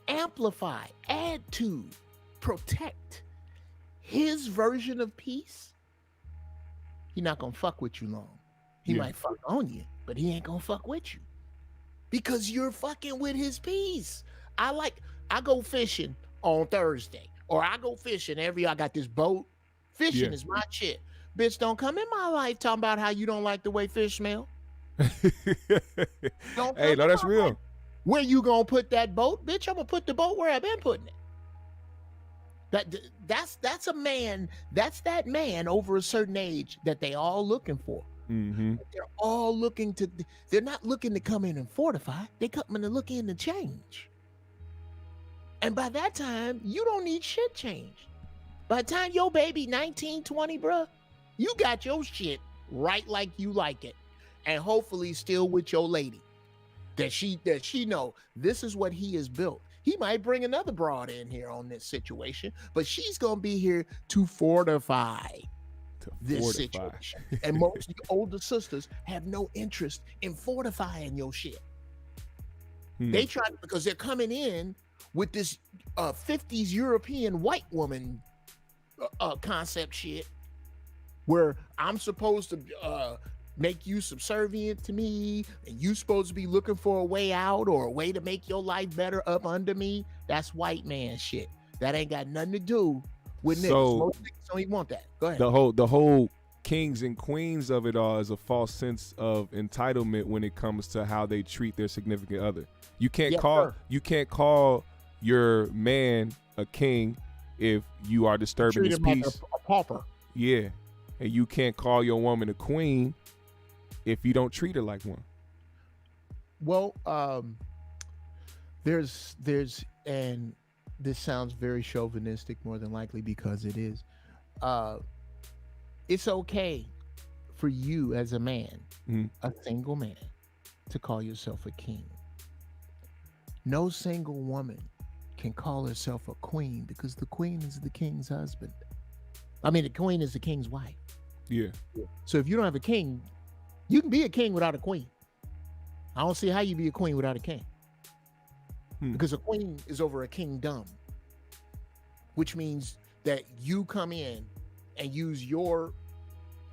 amplify, add to, protect his version of peace, he not gonna fuck with you long. He might fuck on you, but he ain't gonna fuck with you because you're fucking with his peace. I go fishing on Thursday, or I go fishing I got this boat. Fishing is my shit. Bitch, don't come in my life talking about how you don't like the way fish smell. Hey, no, that's real. Life. Where you gonna put that boat? Bitch, I'm gonna put the boat where I've been putting it. That's a man. That's that man over a certain age that they all looking for. Mm-hmm. They're all looking to. They're not looking to come in and fortify. They coming to look in to change. And by that time, you don't need shit changed. By the time your baby 19, 20, bruh, you got your shit right like you like it, and hopefully still with your lady. That she know this is what he has built. He might bring another broad in here on this situation, but she's gonna be here to fortify this situation. And most older sisters have no interest in fortifying your shit. They try because they're coming in with this 50s European white woman concept shit, where I'm supposed to make you subservient to me, and you supposed to be looking for a way out or a way to make your life better up under me. That's white man shit. That ain't got nothing to do with niggas. Most niggas don't even want that. Go ahead. The whole kings and queens of it all is a false sense of entitlement when it comes to how they treat their significant other. You can't call your man a king if you are disturbing his peace. Like a pauper. Yeah. And you can't call your woman a queen if you don't treat her like one. Well, there's and this sounds very chauvinistic, more than likely, because it is. It's okay for you as a man, a single man, to call yourself a king. No single woman can call herself a queen, because the queen is the king's husband. I mean, the queen is the king's wife. Yeah. So if you don't have a king, you can be a king without a queen. I don't see how you be a queen without a king. Because a queen is over a kingdom, which means that you come in and use your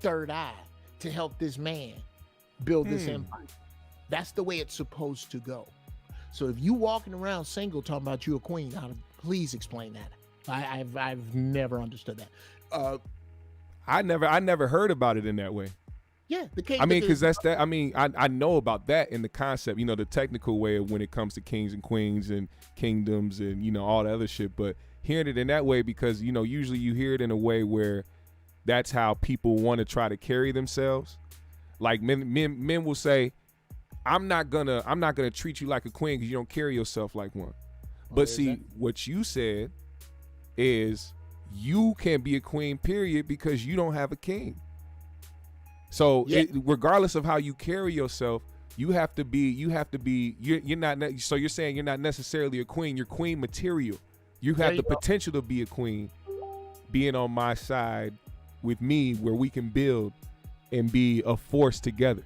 third eye to help this man build this empire. That's the way it's supposed to go. So if you walking around single talking about you a queen, please explain that. I've never understood that. I never heard about it in that way. Yeah, the king. I mean, because that's that. I mean, I know about that in the concept, the technical way of when it comes to kings and queens and kingdoms and all the other shit. But hearing it in that way, because usually you hear it in a way where that's how people want to try to carry themselves. Like men will say, I'm not gonna treat you like a queen because you don't carry yourself like one. But see, what you said is you can't be a queen, period, because you don't have a king. So regardless of how you carry yourself, you're not. So you're saying you're not necessarily a queen. You're queen material. You have the potential to be a queen, being on my side with me, where we can build and be a force together.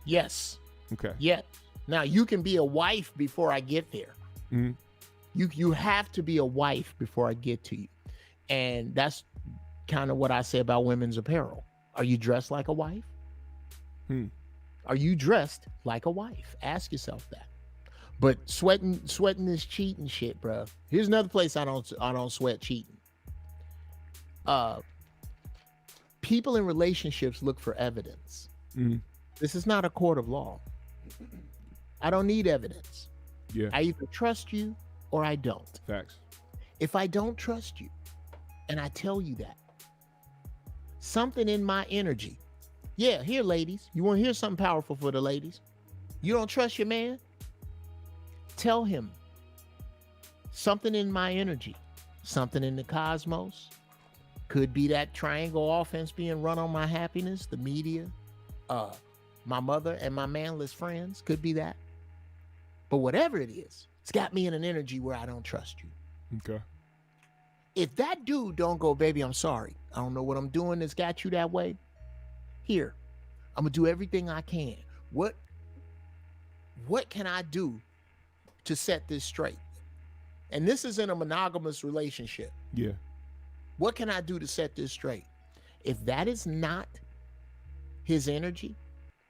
Yes. Okay. Yeah. Now you can be a wife before I get there. You have to be a wife before I get to you. And that's kind of what I say about women's apparel. Are you dressed like a wife? Are you dressed like a wife? Ask yourself that. But sweating this cheating shit, bro. Here's another place I don't sweat cheating. People in relationships look for evidence. This is not a court of law. I don't need evidence. Yeah. I either trust you or I don't. Facts. If I don't trust you, and I tell you that, something in my energy. Yeah, here, ladies. You want to hear something powerful for the ladies? You don't trust your man? Tell him something in my energy, something in the cosmos. Could be that triangle offense being run on my happiness, the media, my mother and my manless friends. Could be that. But whatever it is, it's got me in an energy where I don't trust you. Okay. If that dude don't go, baby, I'm sorry. I don't know what I'm doing that's got you that way. Here, I'm gonna do everything I can. What can I do to set this straight? And this is in a monogamous relationship. Yeah. What can I do to set this straight? If that is not his energy,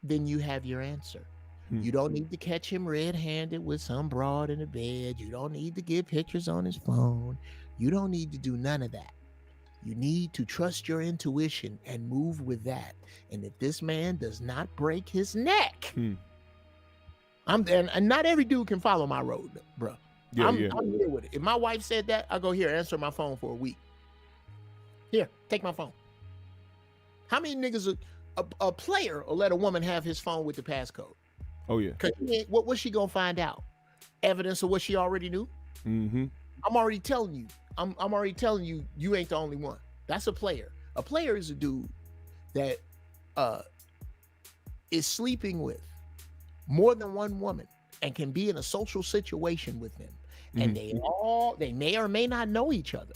then you have your answer. You don't need to catch him red-handed with some broad in the bed. You don't need to get pictures on his phone. You don't need to do none of that. You need to trust your intuition and move with that. And if this man does not break his neck, and not every dude can follow my road, bro. Yeah, I'm here with it. If my wife said that, I go, here, answer my phone for a week. Here, take my phone. How many niggas a player will let a woman have his phone with the passcode? Oh yeah. Cause what's she gonna find out? Evidence of what she already knew? I'm already telling you. I'm already telling you, you ain't the only one. That's a player. A player is a dude that is sleeping with more than one woman and can be in a social situation with them. And they may or may not know each other,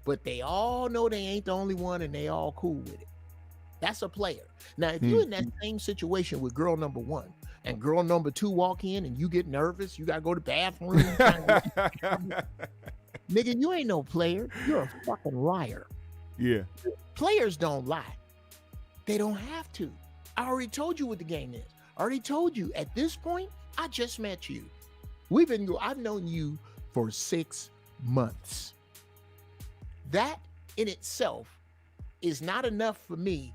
but they all know they ain't the only one and they all cool with it. That's a player. Now, if you're in that same situation with girl number one and girl number two walk in and you get nervous, you got to go to the bathroom. Nigga, you ain't no player. You're a fucking liar. Yeah. Players don't lie. They don't have to. I already told you what the game is. I already told you at this point, I just met you. I've known you for 6 months. That in itself is not enough for me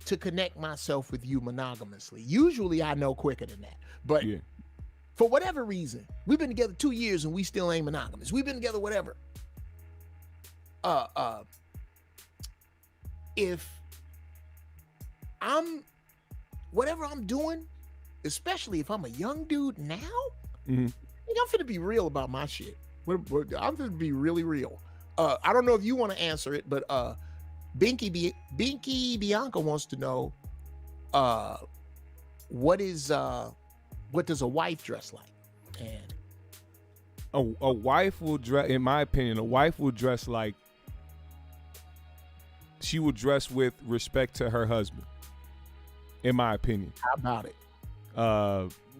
to connect myself with you monogamously. Usually I know quicker than that. But for whatever reason, we've been together 2 years and we still ain't monogamous. We've been together whatever. If whatever I'm doing, especially if I'm a young dude now, I'm finna be real about my shit. I'm finna be really real. I don't know if you want to answer it, but Binky Bianca wants to know what does a wife dress like? And a wife will dress, in my opinion, a wife will dress like she will dress with respect to her husband. In my opinion. How about it?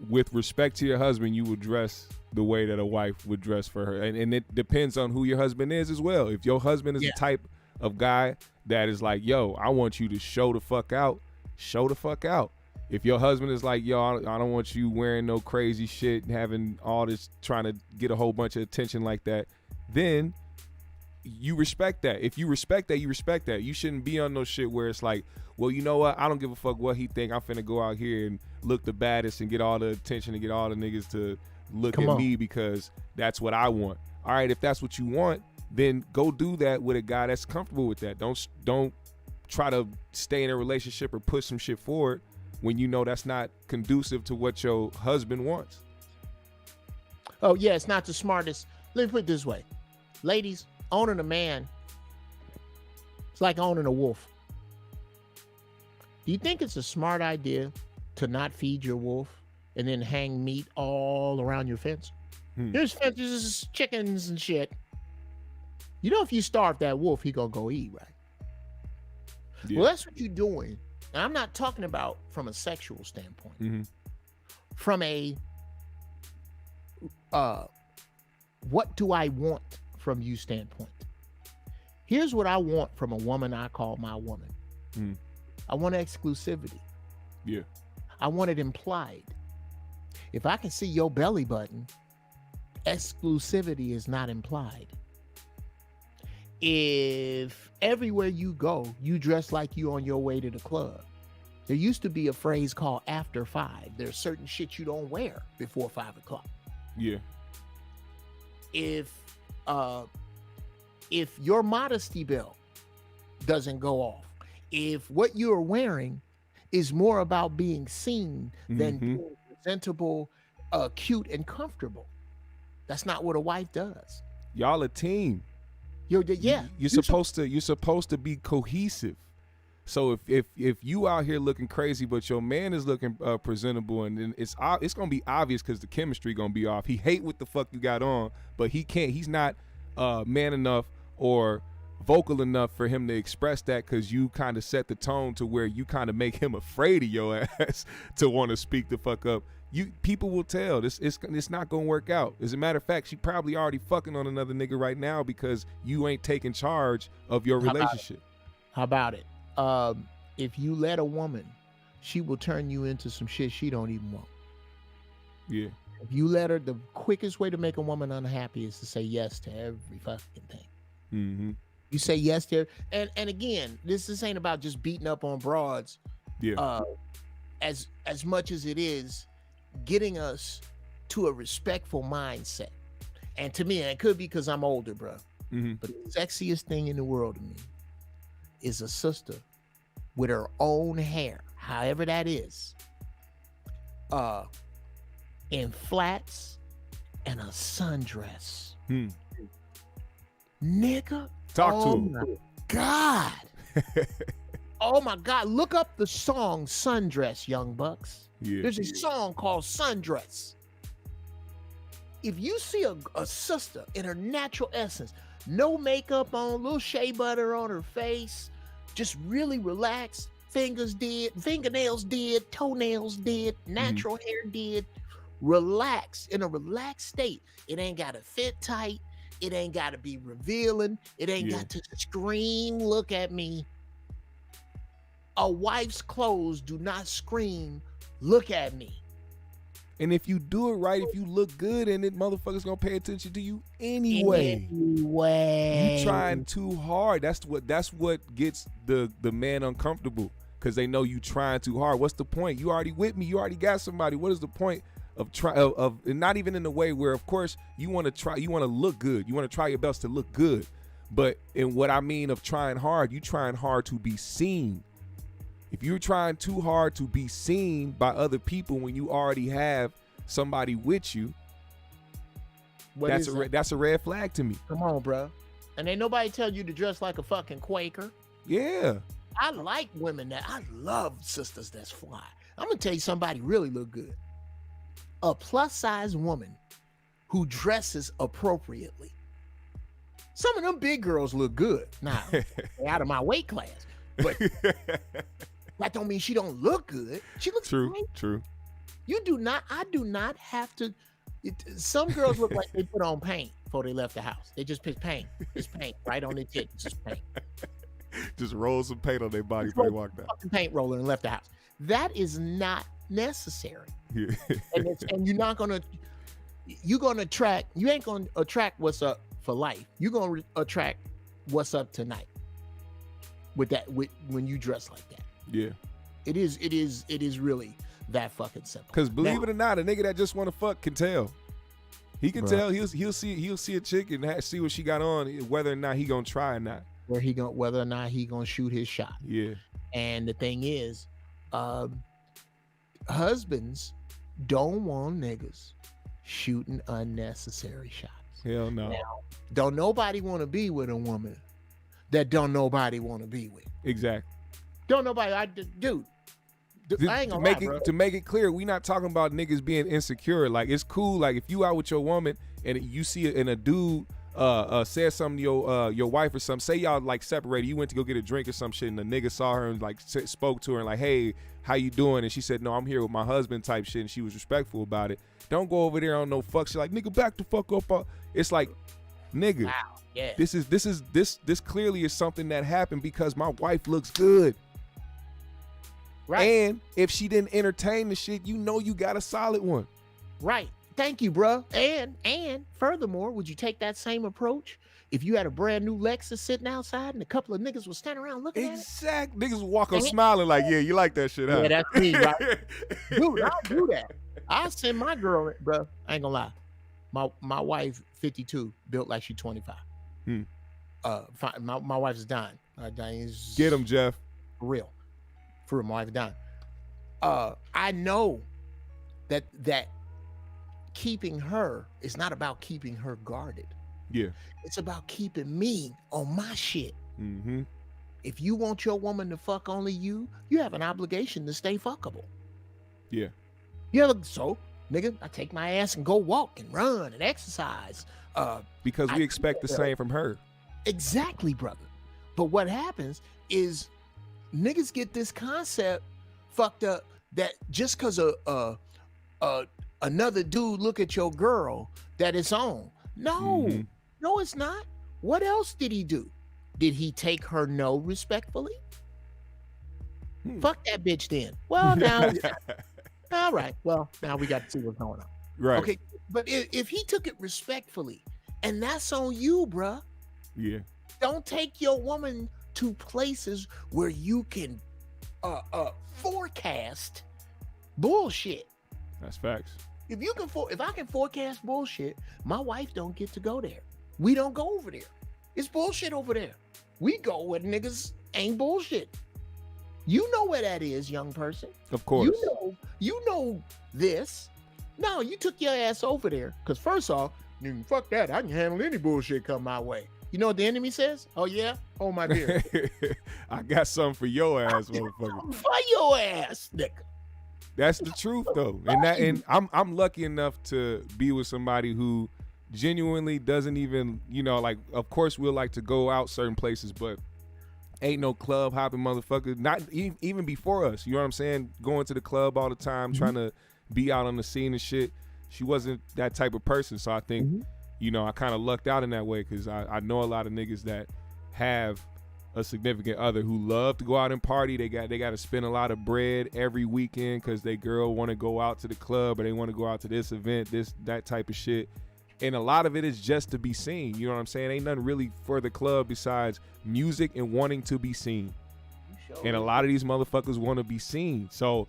With respect to your husband, you would dress the way that a wife would dress for her. And it depends on who your husband is as well. If your husband is the type of guy that is like, yo, I want you to show the fuck out, show the fuck out. If your husband is like, yo, I don't want you wearing no crazy shit and having all this, trying to get a whole bunch of attention like that, then you respect that. If you respect that, you respect that. You shouldn't be on no shit where it's like, well, you know what? I don't give a fuck what he think. I'm finna go out here and look the baddest and get all the attention and get all the niggas to look at me because that's what I want. All right, if that's what you want, then go do that with a guy that's comfortable with that. Don't try to stay in a relationship or push some shit forward when you know that's not conducive to what your husband wants. Oh yeah, it's not the smartest. Let me put it this way. Ladies, owning a man, it's like owning a wolf. Do you think it's a smart idea to not feed your wolf and then hang meat all around your fence? Here's fences, chickens and shit. You know, if you starve that wolf, he gonna go eat, right? Yeah. Well, that's what you're doing. And I'm not talking about from a sexual standpoint. From a what do I want from you standpoint? Here's what I want from a woman I call my woman. I want exclusivity. Yeah. I want it implied. If I can see your belly button, exclusivity is not implied. If everywhere you go, you dress like you on your way to the club. There used to be a phrase called after 5. There's certain shit you don't wear before 5 o'clock. Yeah. If your modesty belt doesn't go off, if what you're wearing is more about being seen than being presentable, cute, and comfortable, that's not what a wife does. Y'all a team. You're supposed to be cohesive. So if you out here looking crazy, but your man is looking presentable, and then it's gonna be obvious because the chemistry gonna be off. He hate what the fuck you got on, but he's not man enough or vocal enough for him to express that, because you kind of set the tone to where you kind of make him afraid of your ass to want to speak the fuck up. People will tell it's not gonna work out. As a matter of fact, she probably already fucking on another nigga right now because you ain't taking charge of your relationship. How about it? If you let a woman, she will turn you into some shit she don't even want. Yeah. If you let her, the quickest way to make a woman unhappy is to say yes to every fucking thing. You say yes to, and again, this ain't about just beating up on broads. Yeah. As much as it is getting us to a respectful mindset. And to me, and it could be because I'm older, bro. But the sexiest thing in the world to me is a sister with her own hair, however that is, in flats and a sundress. Nigga. Talk to him. Oh my God. Oh my God. Look up the song Sundress, young bucks. Yeah. There's a song called Sundress. If you see a sister in her natural essence, no makeup on, little shea butter on her face, just really relaxed, fingernails did, toenails did, natural hair did, relaxed, in a relaxed state. It ain't got to fit tight. It ain't got to be revealing. It ain't got to scream, look at me. A wife's clothes do not scream, look at me. And if you do it right, if you look good in it, motherfuckers gonna pay attention to you anyway. You trying too hard. That's what gets the man uncomfortable, because they know you trying too hard. What's the point? You already with me. You already got somebody. What is the point of and not even in the way where, of course, you want to look good. You want to try your best to look good. But in what I mean of trying hard, you trying hard to be seen. If you're trying too hard to be seen by other people when you already have somebody with you, that's a red flag to me. Come on, bro. And ain't nobody tell you to dress like a fucking Quaker. Yeah. I like women I love sisters that's fly. I'm gonna tell you somebody really look good. A plus size woman who dresses appropriately. Some of them big girls look good. Now, they're out of my weight class, but that don't mean she don't look good. She looks great. True. I do not have to. Some girls look like they put on paint before they left the house. They just put paint. Just paint right on their tits. Just paint. Just roll some paint on their body before they walked out. Fucking paint roller and left the house. That is not necessary. Yeah. and you're not gonna. You ain't gonna attract what's up for life. You're gonna attract what's up tonight. With when you dress like that. Yeah. It is really that fucking simple. Because believe it or not, a nigga that just want to fuck can tell. He can tell. He'll see a chick and see what she got on, whether or not he gonna try or not. Whether or not he gonna shoot his shot. Yeah. And the thing is, husbands don't want niggas shooting unnecessary shots. Hell no. Now, don't nobody want to be with a woman that don't nobody want to be with. Exactly. Don't nobody. I ain't gonna lie, bro. To make it clear, we not talking about niggas being insecure. Like, it's cool. Like, if you out with your woman and you see a dude said something to your wife or something. Say y'all like separated. You went to go get a drink or some shit, and the nigga saw her and like spoke to her and like, hey, how you doing? And she said, no, I'm here with my husband type shit, and she was respectful about it. Don't go over there on no fuck shit. Like, nigga, back the fuck up. It's like, nigga, Wow. Yeah. this clearly is something that happened because my wife looks good. Right. And if she didn't entertain the shit, you know you got a solid one. Right. Thank you, bro. And furthermore, would you take that same approach if you had a brand new Lexus sitting outside and a couple of niggas was standing around looking at it? Exact. Niggas walk up smiling like, yeah, you like that shit, huh? Yeah, that's me, right? Dude, I'll do that. I'll send my girl, bro. I ain't gonna lie. My wife, 52, built like she 25. My wife is dying. Dying. Get him, Jeff. For real. For real, my wife is dying. I know that keeping her is not about keeping her guarded. Yeah. It's about keeping me on my shit. Mm-hmm. If you want your woman to fuck only you have an obligation to stay fuckable. Yeah. Yeah, so, nigga, I take my ass and go walk and run and exercise. Because we expect the same from her. Exactly, brother. But what happens is niggas get this concept fucked up that just because another dude look at your girl that it's on. No, no, it's not. What else did he do? Did he take her no respectfully? Fuck that bitch then. Well, now, all right. Well, now we got to see what's going on. Right. Okay. But if he took it respectfully, and that's on you, bruh. Yeah. Don't take your woman to places where you can forecast bullshit. That's facts. If I can forecast bullshit, my wife don't get to go there. We don't go over there. It's bullshit over there. We go where niggas ain't bullshit. You know where that is, young person. Of course. You know this. No, you took your ass over there. Because first off, fuck that. I can handle any bullshit come my way. You know what the enemy says? Oh, yeah? Oh, my dear. I got something for your ass, motherfucker. For your ass, nigga. That's the truth, though. And I'm lucky enough to be with somebody who genuinely doesn't even, like, of course we'll like to go out certain places, but ain't no club hopping motherfucker. Not even before us. You know what I'm saying? Going to the club all the time, trying to be out on the scene and shit. She wasn't that type of person. So I think, I kind of lucked out in that way because I know a lot of niggas that have a significant other who love to go out and party. They got to spend a lot of bread every weekend because they girl want to go out to the club or they want to go out to this event, that type of shit. And a lot of it is just to be seen. You know what I'm saying? Ain't nothing really for the club besides music and wanting to be seen. And a lot of these motherfuckers want to be seen. So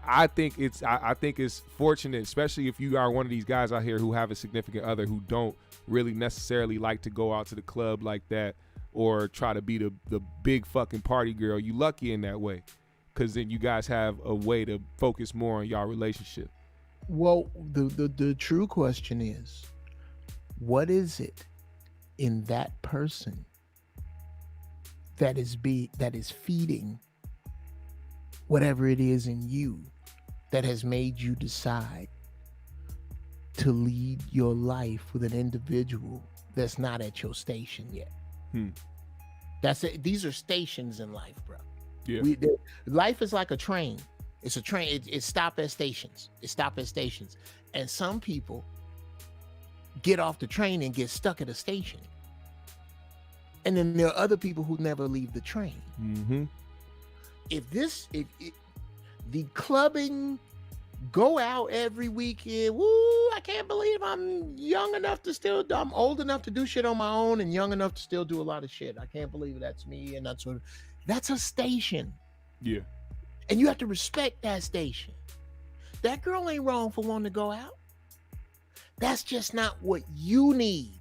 I think it's fortunate, especially if you are one of these guys out here who have a significant other who don't really necessarily like to go out to the club like that or try to be the big fucking party girl. You lucky in that way because then you guys have a way to focus more on y'all relationship. Well, the true question is, what is it in that person that is feeding whatever it is in you that has made you decide to lead your life with an individual that's not at your station yet? That's it. These are stations in life, bro. Yeah. Life is like a train. It's a train. It stop at stations. And some people get off the train and get stuck at a station. And then there are other people who never leave the train. If the clubbing, go out every weekend, woo, I can't believe I'm old enough to do shit on my own and young enough to still do a lot of shit. I can't believe that's me. And that's a station. Yeah. And you have to respect that station. That girl ain't wrong for wanting to go out. That's just not what you need.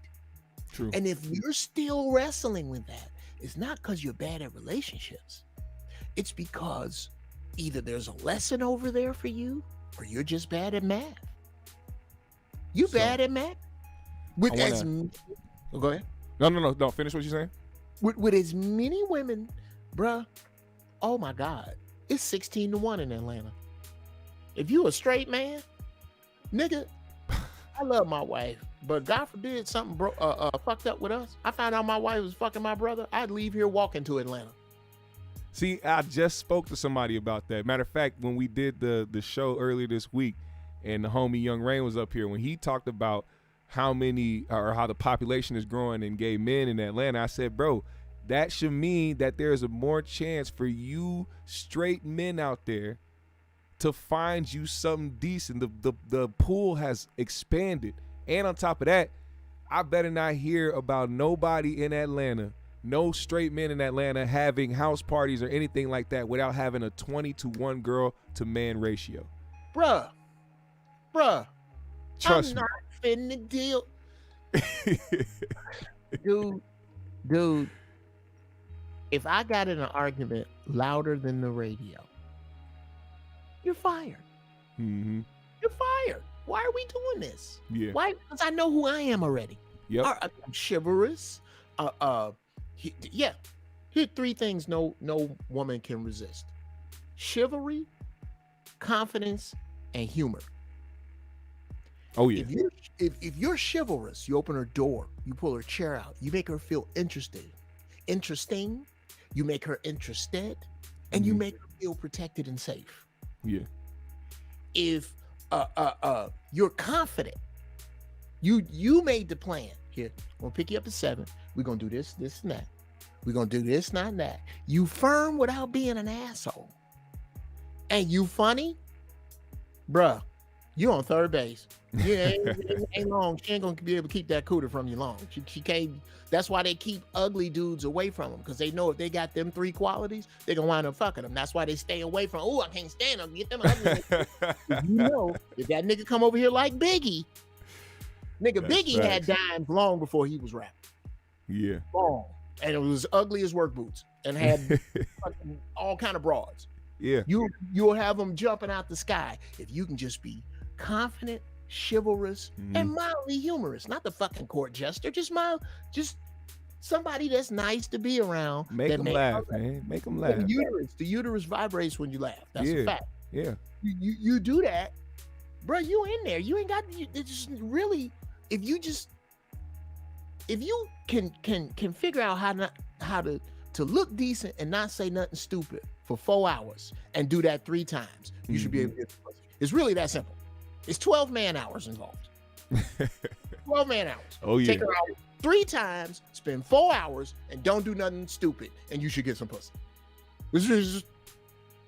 True. And if you're still wrestling with that, it's not because you're bad at relationships. It's because either there's a lesson over there for you or you're just bad at math. You bad at math? Go ahead. No. Finish what you're saying. With as many women, bruh, oh my God, it's 16-1 in Atlanta. If you a straight man, nigga, I love my wife, But God forbid something fucked up with us. I found out my wife was fucking my brother. I'd leave here walking to Atlanta. See, I just spoke to somebody about that. Matter of fact, when we did the show earlier this week, and the homie Young Rain was up here, when he talked about how the population is growing in gay men in Atlanta, I said, bro, that should mean that there's a more chance for you straight men out there to find you something decent. The pool has expanded. And on top of that, I better not hear about nobody in Atlanta, no straight men in Atlanta having house parties or anything like that without having a 20-to-1 girl to man ratio. Bruh, Trust I'm me. not finna deal. Dude, if I got in an argument louder than the radio, you're fired. Mm-hmm. You're fired. Why are we doing this? Yeah. Why? Because I know who I am already. Yep. I'm chivalrous. Yeah. Here are 3 things no woman can resist: chivalry, confidence, and humor. Oh yeah. If you're chivalrous, you open her door, you pull her chair out, you make her feel interesting, you make her interested, and you make her feel protected and safe. Yeah. If you're confident, you made the plan. Here, I'm gonna pick you up at 7. We're gonna do this, and that. We're gonna do this, not that. You firm without being an asshole. And you funny, bruh. You on third base. Yeah, ain't long. She ain't gonna be able to keep that cooter from you long. She can't. That's why they keep ugly dudes away from them, because they know if they got them 3 qualities, they gonna wind up fucking them. That's why they stay away from. Oh, I can't stand them. Get them ugly. You know, if that nigga come over here like Biggie, Biggie had dimes long before he was rapping. Yeah. Long, and it was ugly as work boots, and had fucking all kind of broads. Yeah. You'll have them jumping out the sky if you can just be confident, chivalrous, and mildly humorous. Not the fucking court jester. Just somebody that's nice to be around. Make them laugh, man. Make them laugh. The uterus vibrates when you laugh. That's a fact. Yeah. You do that, bro. You in there. You ain't got. It's just really. If you can figure out how to look decent and not say nothing stupid for 4 hours and do that 3 times, you should be able to get the pussy. It's really that simple. It's 12 man hours involved. 12 man hours. Oh yeah. Take her out 3 times, spend 4 hours, and don't do nothing stupid, and you should get some pussy.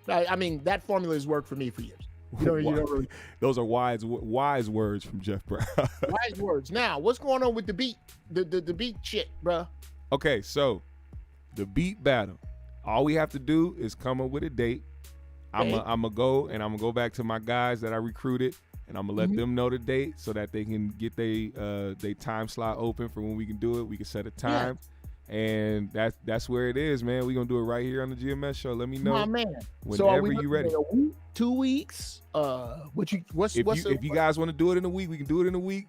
I mean, that formula has worked for me for years. Those are wise words from Jeff Brown. Wise words. Now, what's going on with the beat? The beat shit, bro. Okay, so the beat battle. All we have to do is come up with a date. I'm gonna go back to my guys that I recruited, and I'm gonna let them know the date so that they can get they time slot open for when we can do it. We can set a time, and that's where it is, man. We're gonna do it right here on the GMS show. Let me know, my man. whenever you ready. A week, 2 weeks? If you guys want to do it in a week, we can do it in a week.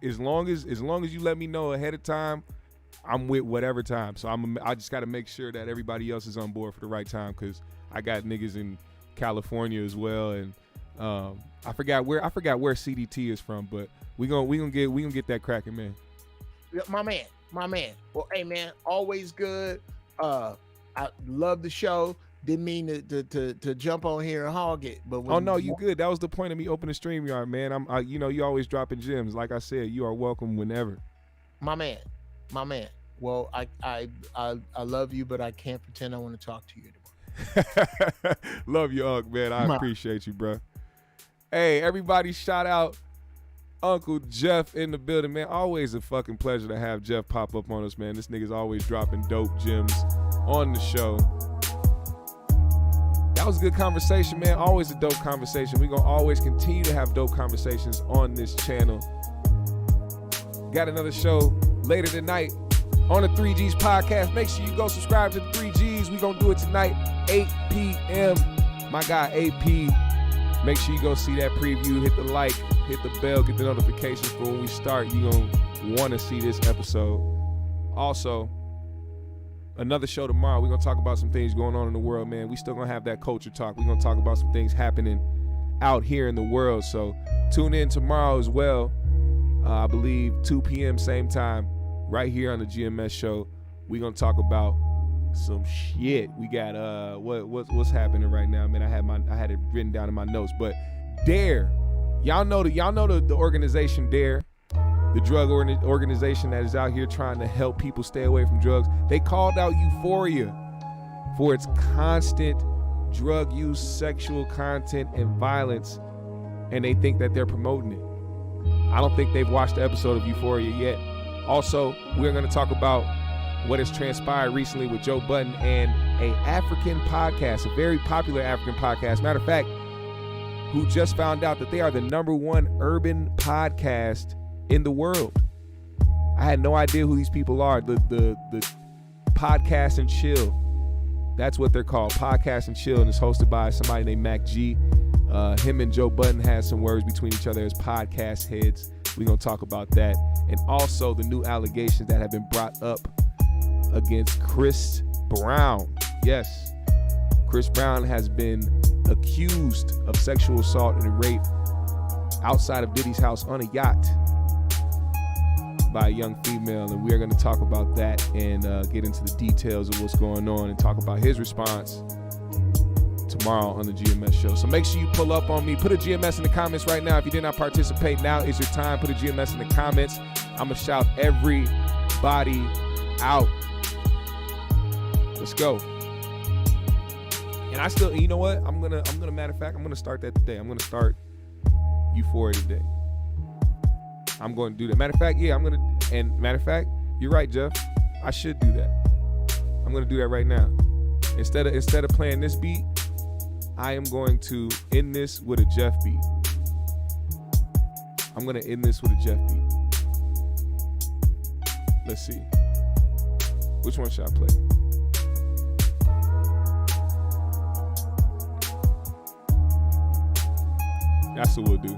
As long as you let me know ahead of time, I'm with whatever time. So I just got to make sure that everybody else is on board for the right time, because I got niggas in California as well, and I forgot where CDT is from, but we gonna get that cracking, man. My man. Well, hey man, always good. I love the show. Didn't mean to jump on here and hog it, but oh no, you good. That was the point of me opening StreamYard, man. You always dropping gems. Like I said, you are welcome whenever. My man. Well, I love you, but I can't pretend I want to talk to you anymore. Love you, Unc, man. I appreciate you, bro. Hey, everybody, shout out Uncle Jeff in the building, man. Always a fucking pleasure to have Jeff pop up on us, man. This nigga's always dropping dope gems on the show. That was a good conversation, man. Always a dope conversation. We're going to always continue to have dope conversations on this channel. Got another show later tonight on the 3Gs podcast. Make sure you go subscribe to the 3Gs. We're going to do it tonight, 8 p.m. My guy, AP. Make sure you go see that preview. Hit the like, hit the bell, get the notifications for when we start. You're going to want to see this episode. Also, another show tomorrow. We're going to talk about some things going on in the world, man. We still going to have that culture talk. We're going to talk about some things happening out here in the world. So tune in tomorrow as well. I believe 2 p.m. same time, right here on the GMS show. We're gonna talk about some shit. We got what's happening right now, man. I had it written down in my notes, but Dare, y'all know the organization Dare, the drug organization that is out here trying to help people stay away from drugs. They called out Euphoria for its constant drug use, sexual content, and violence, and they think that they're promoting it. I don't think they've watched the episode of Euphoria yet. Also, we're going to talk about what has transpired recently with Joe Budden and a African podcast, a very popular African podcast, matter of fact, who just found out that they are the #1 urban podcast in the world. I had no idea who these people are. The Podcast and Chill. That's what they're called, Podcast and Chill, and it's hosted by somebody named Mac G. Him and Joe Budden had some words between each other as podcast heads. We're going to talk about that. And also the new allegations that have been brought up against Chris Brown. Yes, Chris Brown has been accused of sexual assault and rape outside of Diddy's house on a yacht by a young female, and we are going to talk about that and get into the details of what's going on and talk about his response tomorrow on the GMS show. So make sure you pull up on me. Put a GMS in the comments right now. If you did not participate, now is your time. Put a GMS in the comments. I'm going to shout everybody out. Let's go. And I still, you know what? I'm gonna matter of fact, I'm gonna start that today. I'm gonna start Euphoria today. I'm going to do that. Matter of fact, yeah, matter of fact, you're right, Jeff. I should do that. I'm gonna do that right now. Instead of playing this beat, I am going to end this with a Jeff beat. I'm gonna end this with a Jeff beat. Let's see. Which one should I play? That's what we'll do.